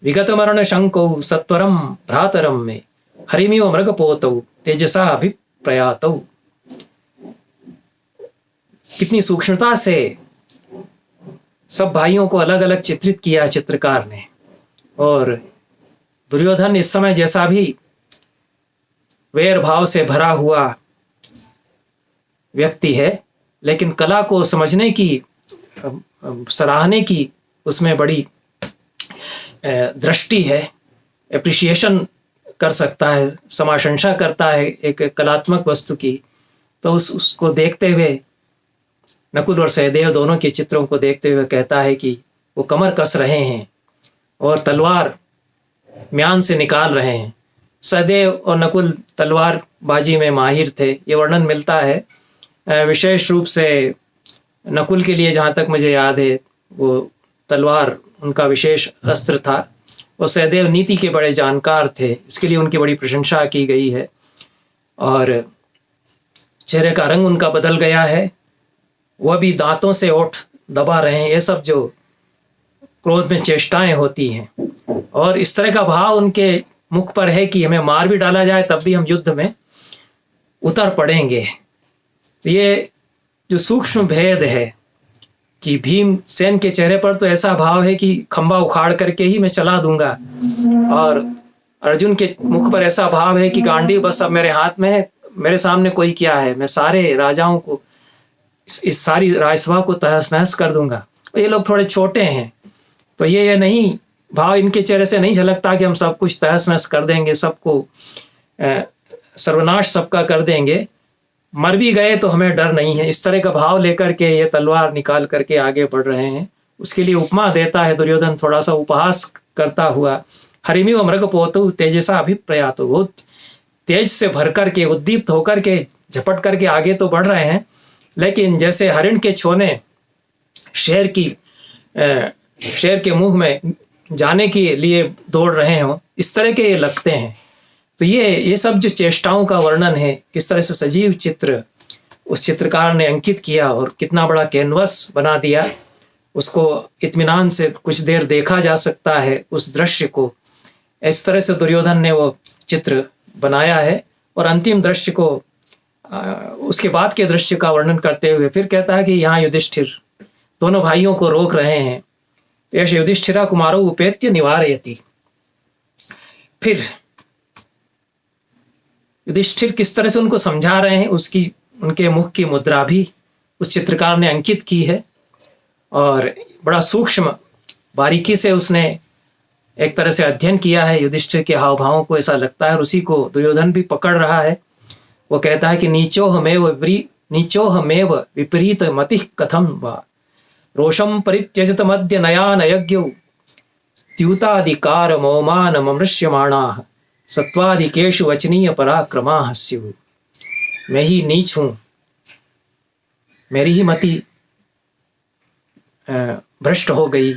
विगत मरण शंकौ सत्वरम भ्रातरम में हरिमिव मृगपोतौ तेजसा अभिप्रयातौ। कितनी सूक्ष्मता से सब भाइयों को अलग अलग चित्रित किया चित्रकार ने। और दुर्योधन इस समय जैसा भी वैर भाव से भरा हुआ व्यक्ति है, लेकिन कला को समझने की, सराहने की उसमें बड़ी दृष्टि है, एप्रिशिएशन कर सकता है, समाशंसा करता है एक कलात्मक वस्तु की। तो उसको देखते हुए, नकुल और सहदेव दोनों के चित्रों को देखते हुए कहता है कि वो कमर कस रहे हैं और तलवार म्यान से निकाल रहे हैं। सहदेव और नकुल तलवार बाजी में माहिर थे, ये वर्णन मिलता है। विशेष रूप से नकुल के लिए जहाँ तक मुझे याद है, वो तलवार उनका विशेष अस्त्र था। और सहदेव नीति के बड़े जानकार थे, इसके लिए उनकी बड़ी प्रशंसा की गई है। और चेहरे का रंग उनका बदल गया है, वह भी दांतों से ओठ दबा रहे हैं। ये सब जो क्रोध में चेष्टाएं होती हैं, और इस तरह का भाव उनके मुख पर है कि हमें मार भी डाला जाए तब भी हम युद्ध में उतर पड़ेंगे। तो ये जो सूक्ष्म भेद है कि भीमसेन के चेहरे पर तो ऐसा भाव है कि खंबा उखाड़ करके ही मैं चला दूंगा, और अर्जुन के मुख पर ऐसा भाव है कि गांडी बस अब मेरे हाथ में है, मेरे सामने कोई क्या है, मैं सारे राजाओं को, इस सारी राजसभा को तहस नहस कर दूंगा। ये लोग थोड़े छोटे हैं, तो ये नहीं, भाव इनके चेहरे से नहीं झलकता कि हम सब कुछ तहस नहस कर देंगे, सबको सर्वनाश सबका कर देंगे, मर भी गए तो हमें डर नहीं है। इस तरह का भाव लेकर के ये तलवार निकाल करके आगे बढ़ रहे हैं। उसके लिए उपमा देता है दुर्योधन, थोड़ा सा उपहास करता हुआ, हरिमिव मृगपोतौ तेजसा अभिप्रयातौ। वो तेज से भर करके, उद्दीप्त होकर के, झपट करके आगे तो बढ़ रहे हैं, लेकिन जैसे हरिण के छोने शेर के मुंह में जाने के लिए दौड़ रहे हो, इस तरह के ये लगते हैं। तो ये सब जो चेष्टाओं का वर्णन है, किस तरह से सजीव चित्र उस चित्रकार ने अंकित किया और कितना बड़ा कैनवस बना दिया, उसको इत्मीनान से कुछ देर देखा जा सकता है उस दृश्य को। इस तरह से दुर्योधन ने वो चित्र बनाया है। और अंतिम दृश्य को, उसके बाद के दृश्य का वर्णन करते हुए फिर कहता है कि यहाँ युधिष्ठिर दोनों भाइयों को रोक रहे हैं। यश युधिष्ठिरा कुमारो उपेत्य निवारयति। फिर युधिष्ठिर किस तरह से उनको समझा रहे हैं, उसकी, उनके मुख की मुद्रा भी उस चित्रकार ने अंकित की है, और बड़ा सूक्ष्म बारीकी से उसने एक तरह से अध्ययन किया है युधिष्ठिर के हाव भावों को। ऐसा लगता है, और उसी को दुर्योधन भी पकड़ रहा है। वो कहता है कि नीचोहमेव विपरीत मति कथम वा रोषम परित्यजत मध्य नयानयज्ञौ द्यूताधिकार मौमान ममृष्यमाणाः सत्वाधिकेषु वचनीय पराक्रमाः स्युः। मैं ही नीच हूं, मेरी ही मति भ्रष्ट हो गई,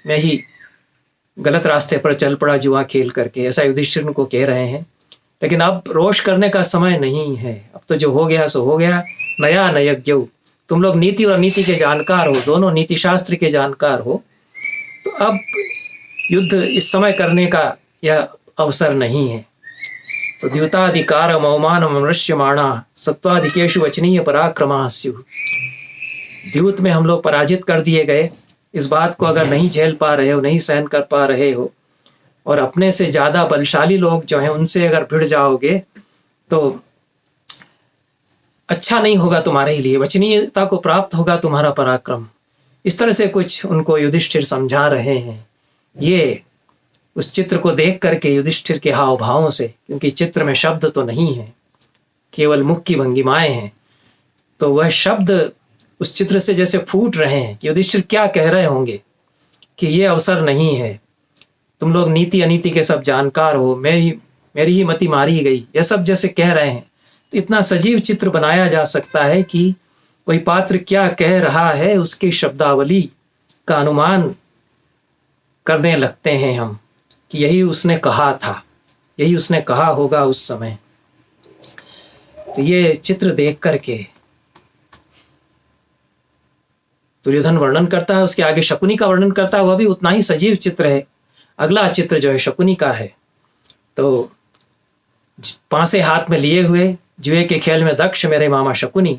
मैं ही गलत रास्ते पर चल पड़ा जुआ खेल करके, ऐसा युधिष्ठिर को कह रहे हैं। लेकिन अब रोष करने का समय नहीं है, अब तो जो हो गया सो हो गया। नया नयज्ञ, तुम लोग नीति और अनीति के जानकार हो, दोनों नीति शास्त्र के जानकार हो, तो अब युद्ध इस समय करने का यह अवसर नहीं है। तो द्युताधिकार मौमान मनुष्यमाणा सत्वाधिकेशु वचनीय पराक्रमा स्युः। द्यूत में हम लोग पराजित कर दिए गए। इस बात को अगर नहीं झेल पा रहे हो, नहीं सहन कर पा रहे हो, और अपने से ज्यादा बलशाली लोग जो हैं उनसे अगर भिड़ जाओगे तो अच्छा नहीं होगा तुम्हारे लिए। वचनीयता को प्राप्त होगा तुम्हारा पराक्रम। इस तरह से कुछ उनको युधिष्ठिर समझा रहे हैं। ये उस चित्र को देख करके युधिष्ठिर के हाव भावों से, क्योंकि चित्र में शब्द तो नहीं है, केवल मुख की भंगिमाएं हैं, तो वह शब्द उस चित्र से जैसे फूट रहे हैं कि युधिष्ठिर क्या कह रहे होंगे कि ये अवसर नहीं है, तुम लोग नीति अनीति के सब जानकार हो, मेरी ही मति मारी गई, यह सब जैसे कह रहे हैं। तो इतना सजीव चित्र बनाया जा सकता है कि कोई पात्र क्या कह रहा है उसकी शब्दावली का अनुमान करने लगते हैं हम कि यही उसने कहा था, यही उसने कहा होगा उस समय। तो ये चित्र देख करके दुर्योधन वर्णन करता है, उसके आगे शकुनी का वर्णन करता है, वह भी उतना ही सजीव चित्र है। अगला चित्र जो है शकुनी का है। तो पांसे हाथ में लिए हुए जुए के खेल में दक्ष मेरे मामा शकुनी,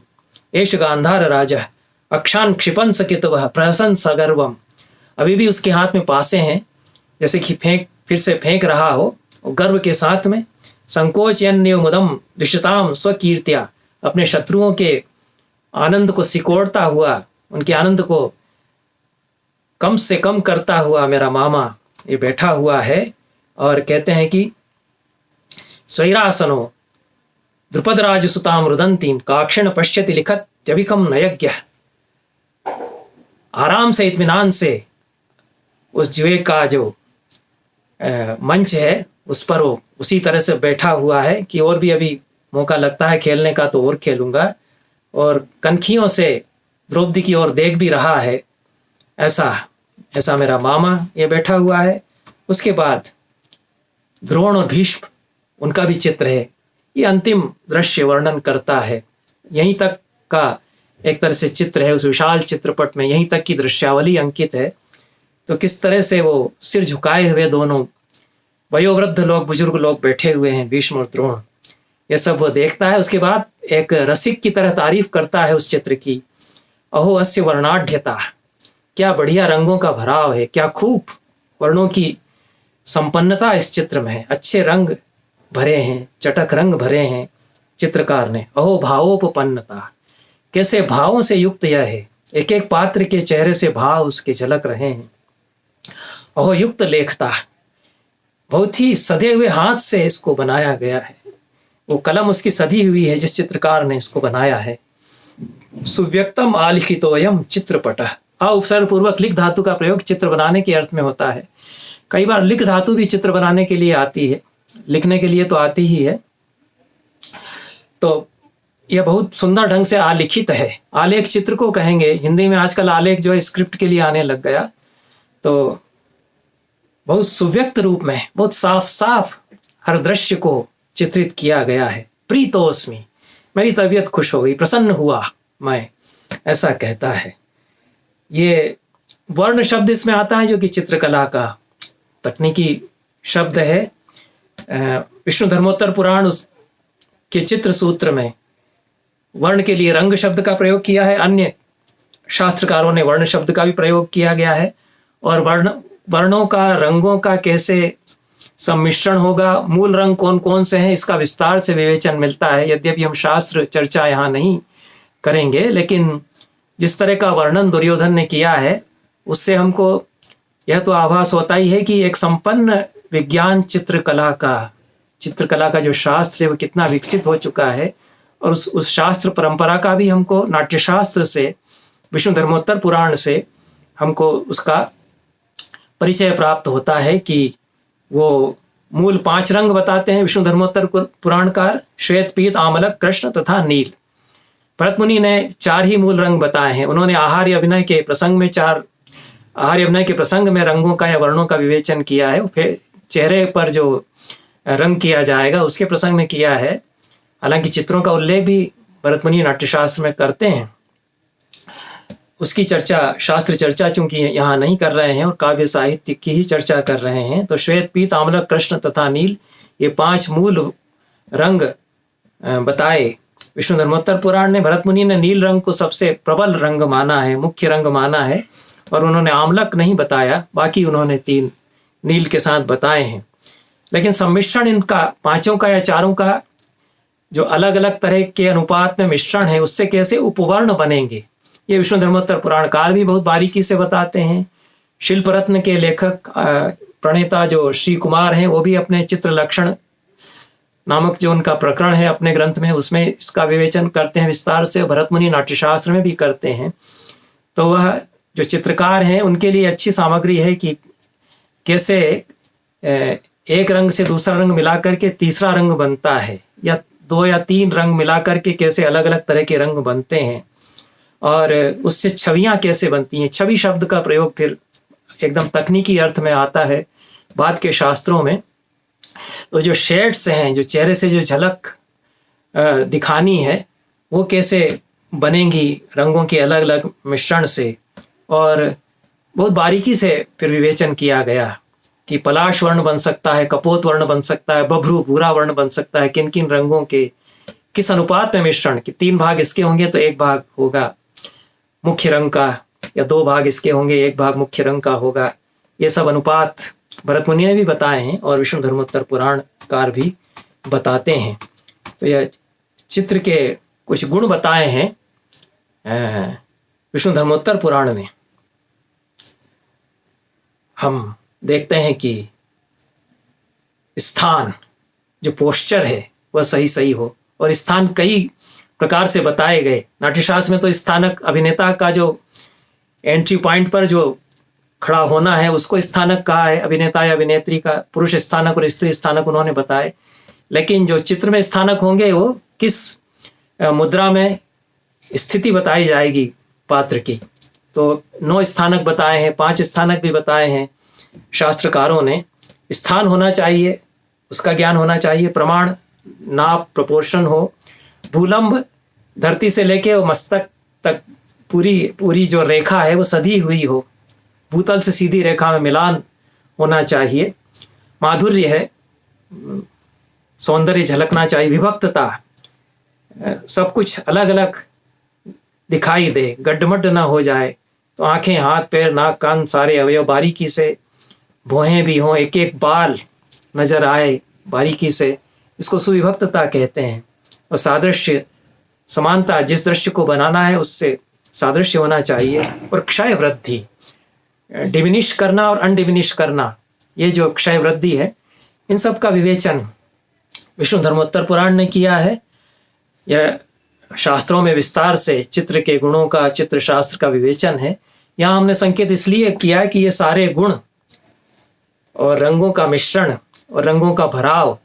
एष गांधार राजा अक्षान क्षिपन सकित वह प्रहसन सगर्वम। अभी भी उसके हाथ में पासे हैं, जैसे कि फिर से फेंक रहा हो, गर्व के साथ में। संकोच यन्यो मुदम दिशताम स्वकीर्त्या, अपने शत्रुओं के आनंद को सिकोड़ता हुआ, उनके आनंद को कम से कम करता हुआ मेरा मामा ये बैठा हुआ है। और कहते हैं कि स्वैरासनो द्रुपदराज सुताम रुदंतीम काक्षण पश्यति लिखत्यभिकम नयज्ञ। आराम से इत्मीनान से उस जुए का जो मंच है उस पर वो उसी तरह से बैठा हुआ है कि और भी अभी मौका लगता है खेलने का तो और खेलूंगा, और कनखियों से द्रौपदी की ओर देख भी रहा है। ऐसा मेरा मामा ये बैठा हुआ है। उसके बाद द्रोण और भीष्म, उनका भी चित्र है। ये अंतिम दृश्य वर्णन करता है। यहीं तक का एक तरह से चित्र है उस विशाल चित्रपट में, यहीं तक की दृश्यावली अंकित है। तो किस तरह से वो सिर झुकाए हुए दोनों वयोवृद्ध लोग, बुजुर्ग लोग बैठे हुए हैं, भीष्म और द्रोण, ये सब वो देखता है। उसके बाद एक रसिक की तरह तारीफ करता है उस चित्र की। अहो अस्य वर्णाढ्यता, क्या बढ़िया रंगों का भराव है, क्या खूब वर्णों की संपन्नता इस चित्र में है। अच्छे रंग भरे हैं, चटक रंग भरे हैं चित्रकार ने। अहो भावोपपन्नता, कैसे भावों से युक्त यह है, एक एक पात्र के चेहरे से भाव उसके झलक रहे हैं। अहो युक्त लेखता, बहुत ही सधे हुए हाथ से इसको बनाया गया है। वो कलम उसकी सधी हुई है जिस चित्रकार ने इसको बनाया है। सुव्यक्तम आलिखितोयम चित्रपट। उपसर्ग पूर्वक लिख धातु का प्रयोग चित्र बनाने के अर्थ में होता है। कई बार लिख धातु भी चित्र बनाने के लिए आती है, लिखने के लिए तो आती ही है। तो यह बहुत सुंदर ढंग से आलिखित है। आलेख चित्र को कहेंगे हिंदी में। आजकल आलेख जो है स्क्रिप्ट के लिए आने लग गया। तो बहुत सुव्यक्त रूप में, बहुत साफ साफ हर दृश्य को चित्रित किया गया है। प्रीतोस्मि, मेरी तबीयत खुश हो गई, प्रसन्न हुआ मैं, ऐसा कहता है। ये वर्ण शब्द इसमें आता है जो कि चित्रकला का तकनीकी शब्द है। विष्णु धर्मोत्तर पुराण के चित्र सूत्र में वर्ण के लिए रंग शब्द का प्रयोग किया है। अन्य शास्त्रकारों ने वर्ण शब्द का भी प्रयोग किया गया है। और वर्णों का, रंगों का कैसे सम्मिश्रण होगा, मूल रंग कौन कौन से हैं, इसका विस्तार से विवेचन मिलता है। यद्यपि हम शास्त्र चर्चा यहाँ नहीं करेंगे, लेकिन जिस तरह का वर्णन दुर्योधन ने किया है उससे हमको यह तो आभास होता ही है कि एक संपन्न विज्ञान चित्रकला का जो शास्त्र है वो कितना विकसित हो चुका है। और उस शास्त्र परंपरा का भी हमको नाट्यशास्त्र से, विष्णु धर्मोत्तर पुराण से हमको उसका परिचय प्राप्त होता है कि वो मूल 5 रंग बताते हैं विष्णु धर्मोत्तर पुराणकार, श्वेत, पीत, आमलक, कृष्ण तथा नील। भरत मुनि ने 4 ही मूल रंग बताए हैं। उन्होंने आहार्य अभिनय के प्रसंग में रंगों का या वर्णों का विवेचन किया है। फिर चेहरे पर जो रंग किया जाएगा उसके प्रसंग में किया है। हालांकि चित्रों का उल्लेख भी भरत मुनि नाट्यशास्त्र में करते हैं। उसकी चर्चा, शास्त्र चर्चा चूंकि यहाँ नहीं कर रहे हैं और काव्य साहित्य की ही चर्चा कर रहे हैं, तो श्वेत, पीत, आमलक, कृष्ण तथा नील, ये 5 मूल रंग बताए। विष्णु धर्मोत्तर पुराण ने भरत मुनि ने नील रंग को सबसे प्रबल रंग माना है, मुख्य रंग माना है, और उन्होंने आमलक नहीं बताया, बाकी उन्होंने 3 नील के साथ बताए हैं। लेकिन सम्मिश्रण इनका पांचों का या चारों का जो अलग अलग तरह के अनुपात में मिश्रण है, उससे कैसे उपवर्ण बनेंगे, ये विष्णु धर्मोत्तर पुराणकार भी बहुत बारीकी से बताते हैं। शिल्प रत्न के लेखक प्रणेता जो श्री कुमार हैं, वो भी अपने चित्र लक्षण नामक जो उनका प्रकरण है अपने ग्रंथ में, उसमें इसका विवेचन करते हैं विस्तार से। भरत मुनि नाट्यशास्त्र में भी करते हैं। तो वह जो चित्रकार हैं उनके लिए अच्छी सामग्री है कि कैसे एक रंग से दूसरा रंग मिला करके तीसरा रंग बनता है, या 2 या 3 रंग मिला करके कैसे अलग अलग तरह के रंग बनते हैं, और उससे छवियां कैसे बनती हैं। छवि शब्द का प्रयोग फिर एकदम तकनीकी अर्थ में आता है बाद के शास्त्रों में। तो जो शेड्स हैं, जो चेहरे से जो झलक दिखानी है, वो कैसे बनेंगी रंगों के अलग अलग मिश्रण से, और बहुत बारीकी से फिर विवेचन किया गया कि पलाश वर्ण बन सकता है, कपोत वर्ण बन सकता है, बभ्रू भूरा वर्ण बन सकता है, किन किन रंगों के किस अनुपात में मिश्रण, कि 3 भाग इसके होंगे तो 1 भाग होगा मुख्य रंग का, या 2 भाग इसके होंगे 1 भाग मुख्य रंग का होगा। ये सब अनुपात भरत मुनि ने भी बताए हैं और विष्णु धर्मोत्तर पुराणकार भी बताते हैं। तो यह चित्र के कुछ गुण बताए हैं विष्णु धर्मोत्तर पुराण में। हम देखते हैं कि स्थान, जो पोस्चर है वह सही सही हो, और स्थान कई प्रकार से बताए गए। नाट्यशास्त्र में तो स्थानक अभिनेता का जो एंट्री पॉइंट पर जो खड़ा होना है उसको स्थानक कहा है, अभिनेता या अभिनेत्री का। पुरुष स्थानक और स्त्री स्थानक उन्होंने बताए। लेकिन जो चित्र में स्थानक होंगे वो किस मुद्रा में स्थिति बताई जाएगी पात्र की। तो 9 स्थानक बताए हैं, 5 स्थानक भी बताए हैं शास्त्रकारों ने। स्थान होना चाहिए, उसका ज्ञान होना चाहिए, प्रमाण नाप प्रोपोर्शन हो, भूलंब धरती से लेके मस्तक तक पूरी जो रेखा है वो सधी हुई हो, भूतल से सीधी रेखा में मिलान होना चाहिए, माधुर्य है, सौंदर्य झलकना चाहिए, विभक्तता, सब कुछ अलग अलग दिखाई दे, गड्ढमड्ढ ना हो जाए। तो आंखें, हाथ, पैर, नाक, कान, सारे अवयव बारीकी से, भौहें भी हों, एक एक बाल नजर आए बारीकी से, इसको सुविभक्तता कहते हैं। और सादृश्य, समानता, जिस दृश्य को बनाना है उससे सादृश्य होना चाहिए। और क्षय वृद्धि, डिमिनिश करना और अनडिमिनिश करना, ये जो क्षय वृद्धि है, इन सब का विवेचन विष्णु धर्मोत्तर पुराण ने किया है। यह शास्त्रों में विस्तार से चित्र के गुणों का, चित्र शास्त्र का विवेचन है। यहाँ हमने संकेत इसलिए किया कि ये सारे गुण और रंगों का मिश्रण और रंगों का भराव,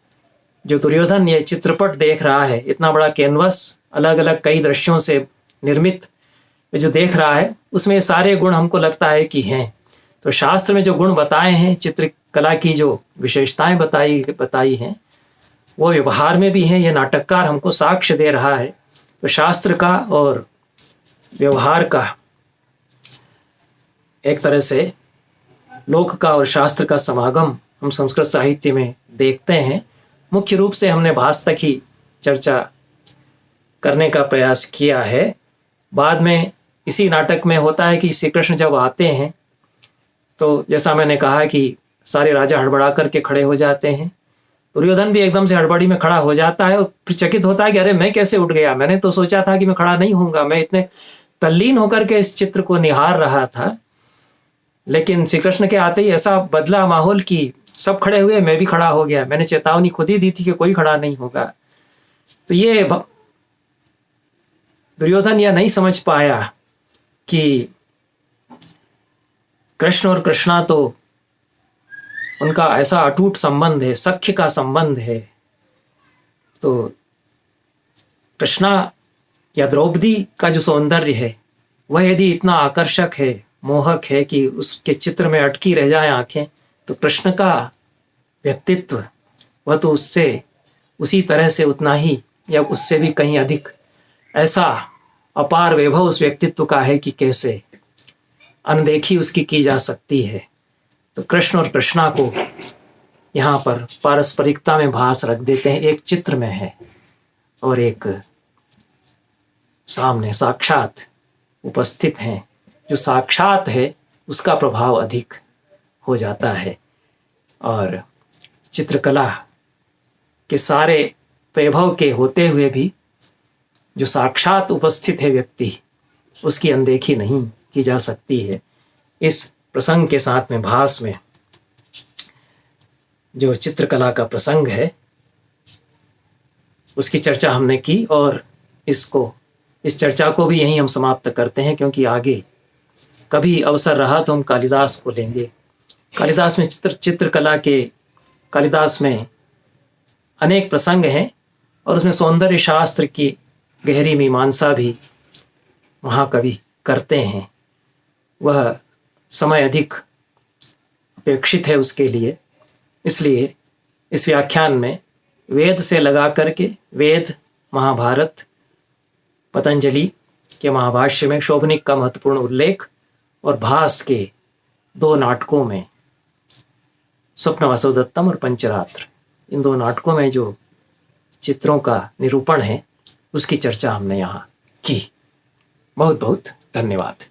जो दुर्योधन ये चित्रपट देख रहा है, इतना बड़ा कैनवस अलग अलग कई दृश्यों से निर्मित जो देख रहा है, उसमें सारे गुण हमको लगता है कि हैं। तो शास्त्र में जो गुण बताए हैं, चित्रकला की जो विशेषताएं बताई हैं, वो व्यवहार में भी हैं। ये नाटककार हमको साक्ष्य दे रहा है। तो शास्त्र का और व्यवहार का, एक तरह से लोक का और शास्त्र का समागम हम संस्कृत साहित्य में देखते हैं। मुख्य रूप से हमने भास तक ही चर्चा करने का प्रयास किया है। बाद में इसी नाटक में होता है कि श्री कृष्ण जब आते हैं तो जैसा मैंने कहा कि सारे राजा हड़बड़ा करके खड़े हो जाते हैं। दुर्योधन भी एकदम से हड़बड़ी में खड़ा हो जाता है और फिर चकित होता है कि अरे मैं कैसे उठ गया, मैंने तो सोचा था कि मैं खड़ा नहीं होऊंगा, मैं इतने तल्लीन होकर के इस चित्र को निहार रहा था। लेकिन श्री कृष्ण के आते ही ऐसा बदला माहौल कि सब खड़े हुए, मैं भी खड़ा हो गया। मैंने चेतावनी खुद ही दी थी कि कोई खड़ा नहीं होगा। तो ये दुर्योधन यह नहीं समझ पाया कि कृष्ण और कृष्णा तो उनका ऐसा अटूट संबंध है, सख्य का संबंध है। तो कृष्णा या द्रौपदी का जो सौंदर्य है वह यदि इतना आकर्षक है, मोहक है कि उसके चित्र में अटकी रह जाए आंखें, तो कृष्ण का व्यक्तित्व वह तो उससे उसी तरह से उतना ही या उससे भी कहीं अधिक ऐसा अपार वैभव उस व्यक्तित्व का है कि कैसे अनदेखी उसकी की जा सकती है। तो कृष्ण और कृष्णा को यहाँ पर पारस्परिकता में भास रख देते हैं। एक चित्र में है और एक सामने साक्षात उपस्थित हैं। जो साक्षात है उसका प्रभाव अधिक हो जाता है और चित्रकला के सारे वैभव के होते हुए भी जो साक्षात उपस्थित है व्यक्ति, उसकी अनदेखी नहीं की जा सकती है। इस प्रसंग के साथ में भास में जो चित्रकला का प्रसंग है उसकी चर्चा हमने की और इस चर्चा को भी यहीं हम समाप्त करते हैं, क्योंकि आगे कभी अवसर रहा तो हम कालिदास को लेंगे। कालिदास में कालिदास में अनेक प्रसंग हैं और उसमें सौंदर्य शास्त्र की गहरी मीमांसा भी महाकवि करते हैं। वह समय अधिक अपेक्षित है उसके लिए, इसलिए इस व्याख्यान में वेद से लगा करके वेद, महाभारत, पतंजलि के महाभाष्य में शोभनिक का महत्वपूर्ण उल्लेख और भास के 2 नाटकों में स्वप्नवासवदत्तम और पंचरात्र, इन 2 नाटकों में जो चित्रों का निरूपण है उसकी चर्चा हमने यहाँ की। बहुत बहुत धन्यवाद।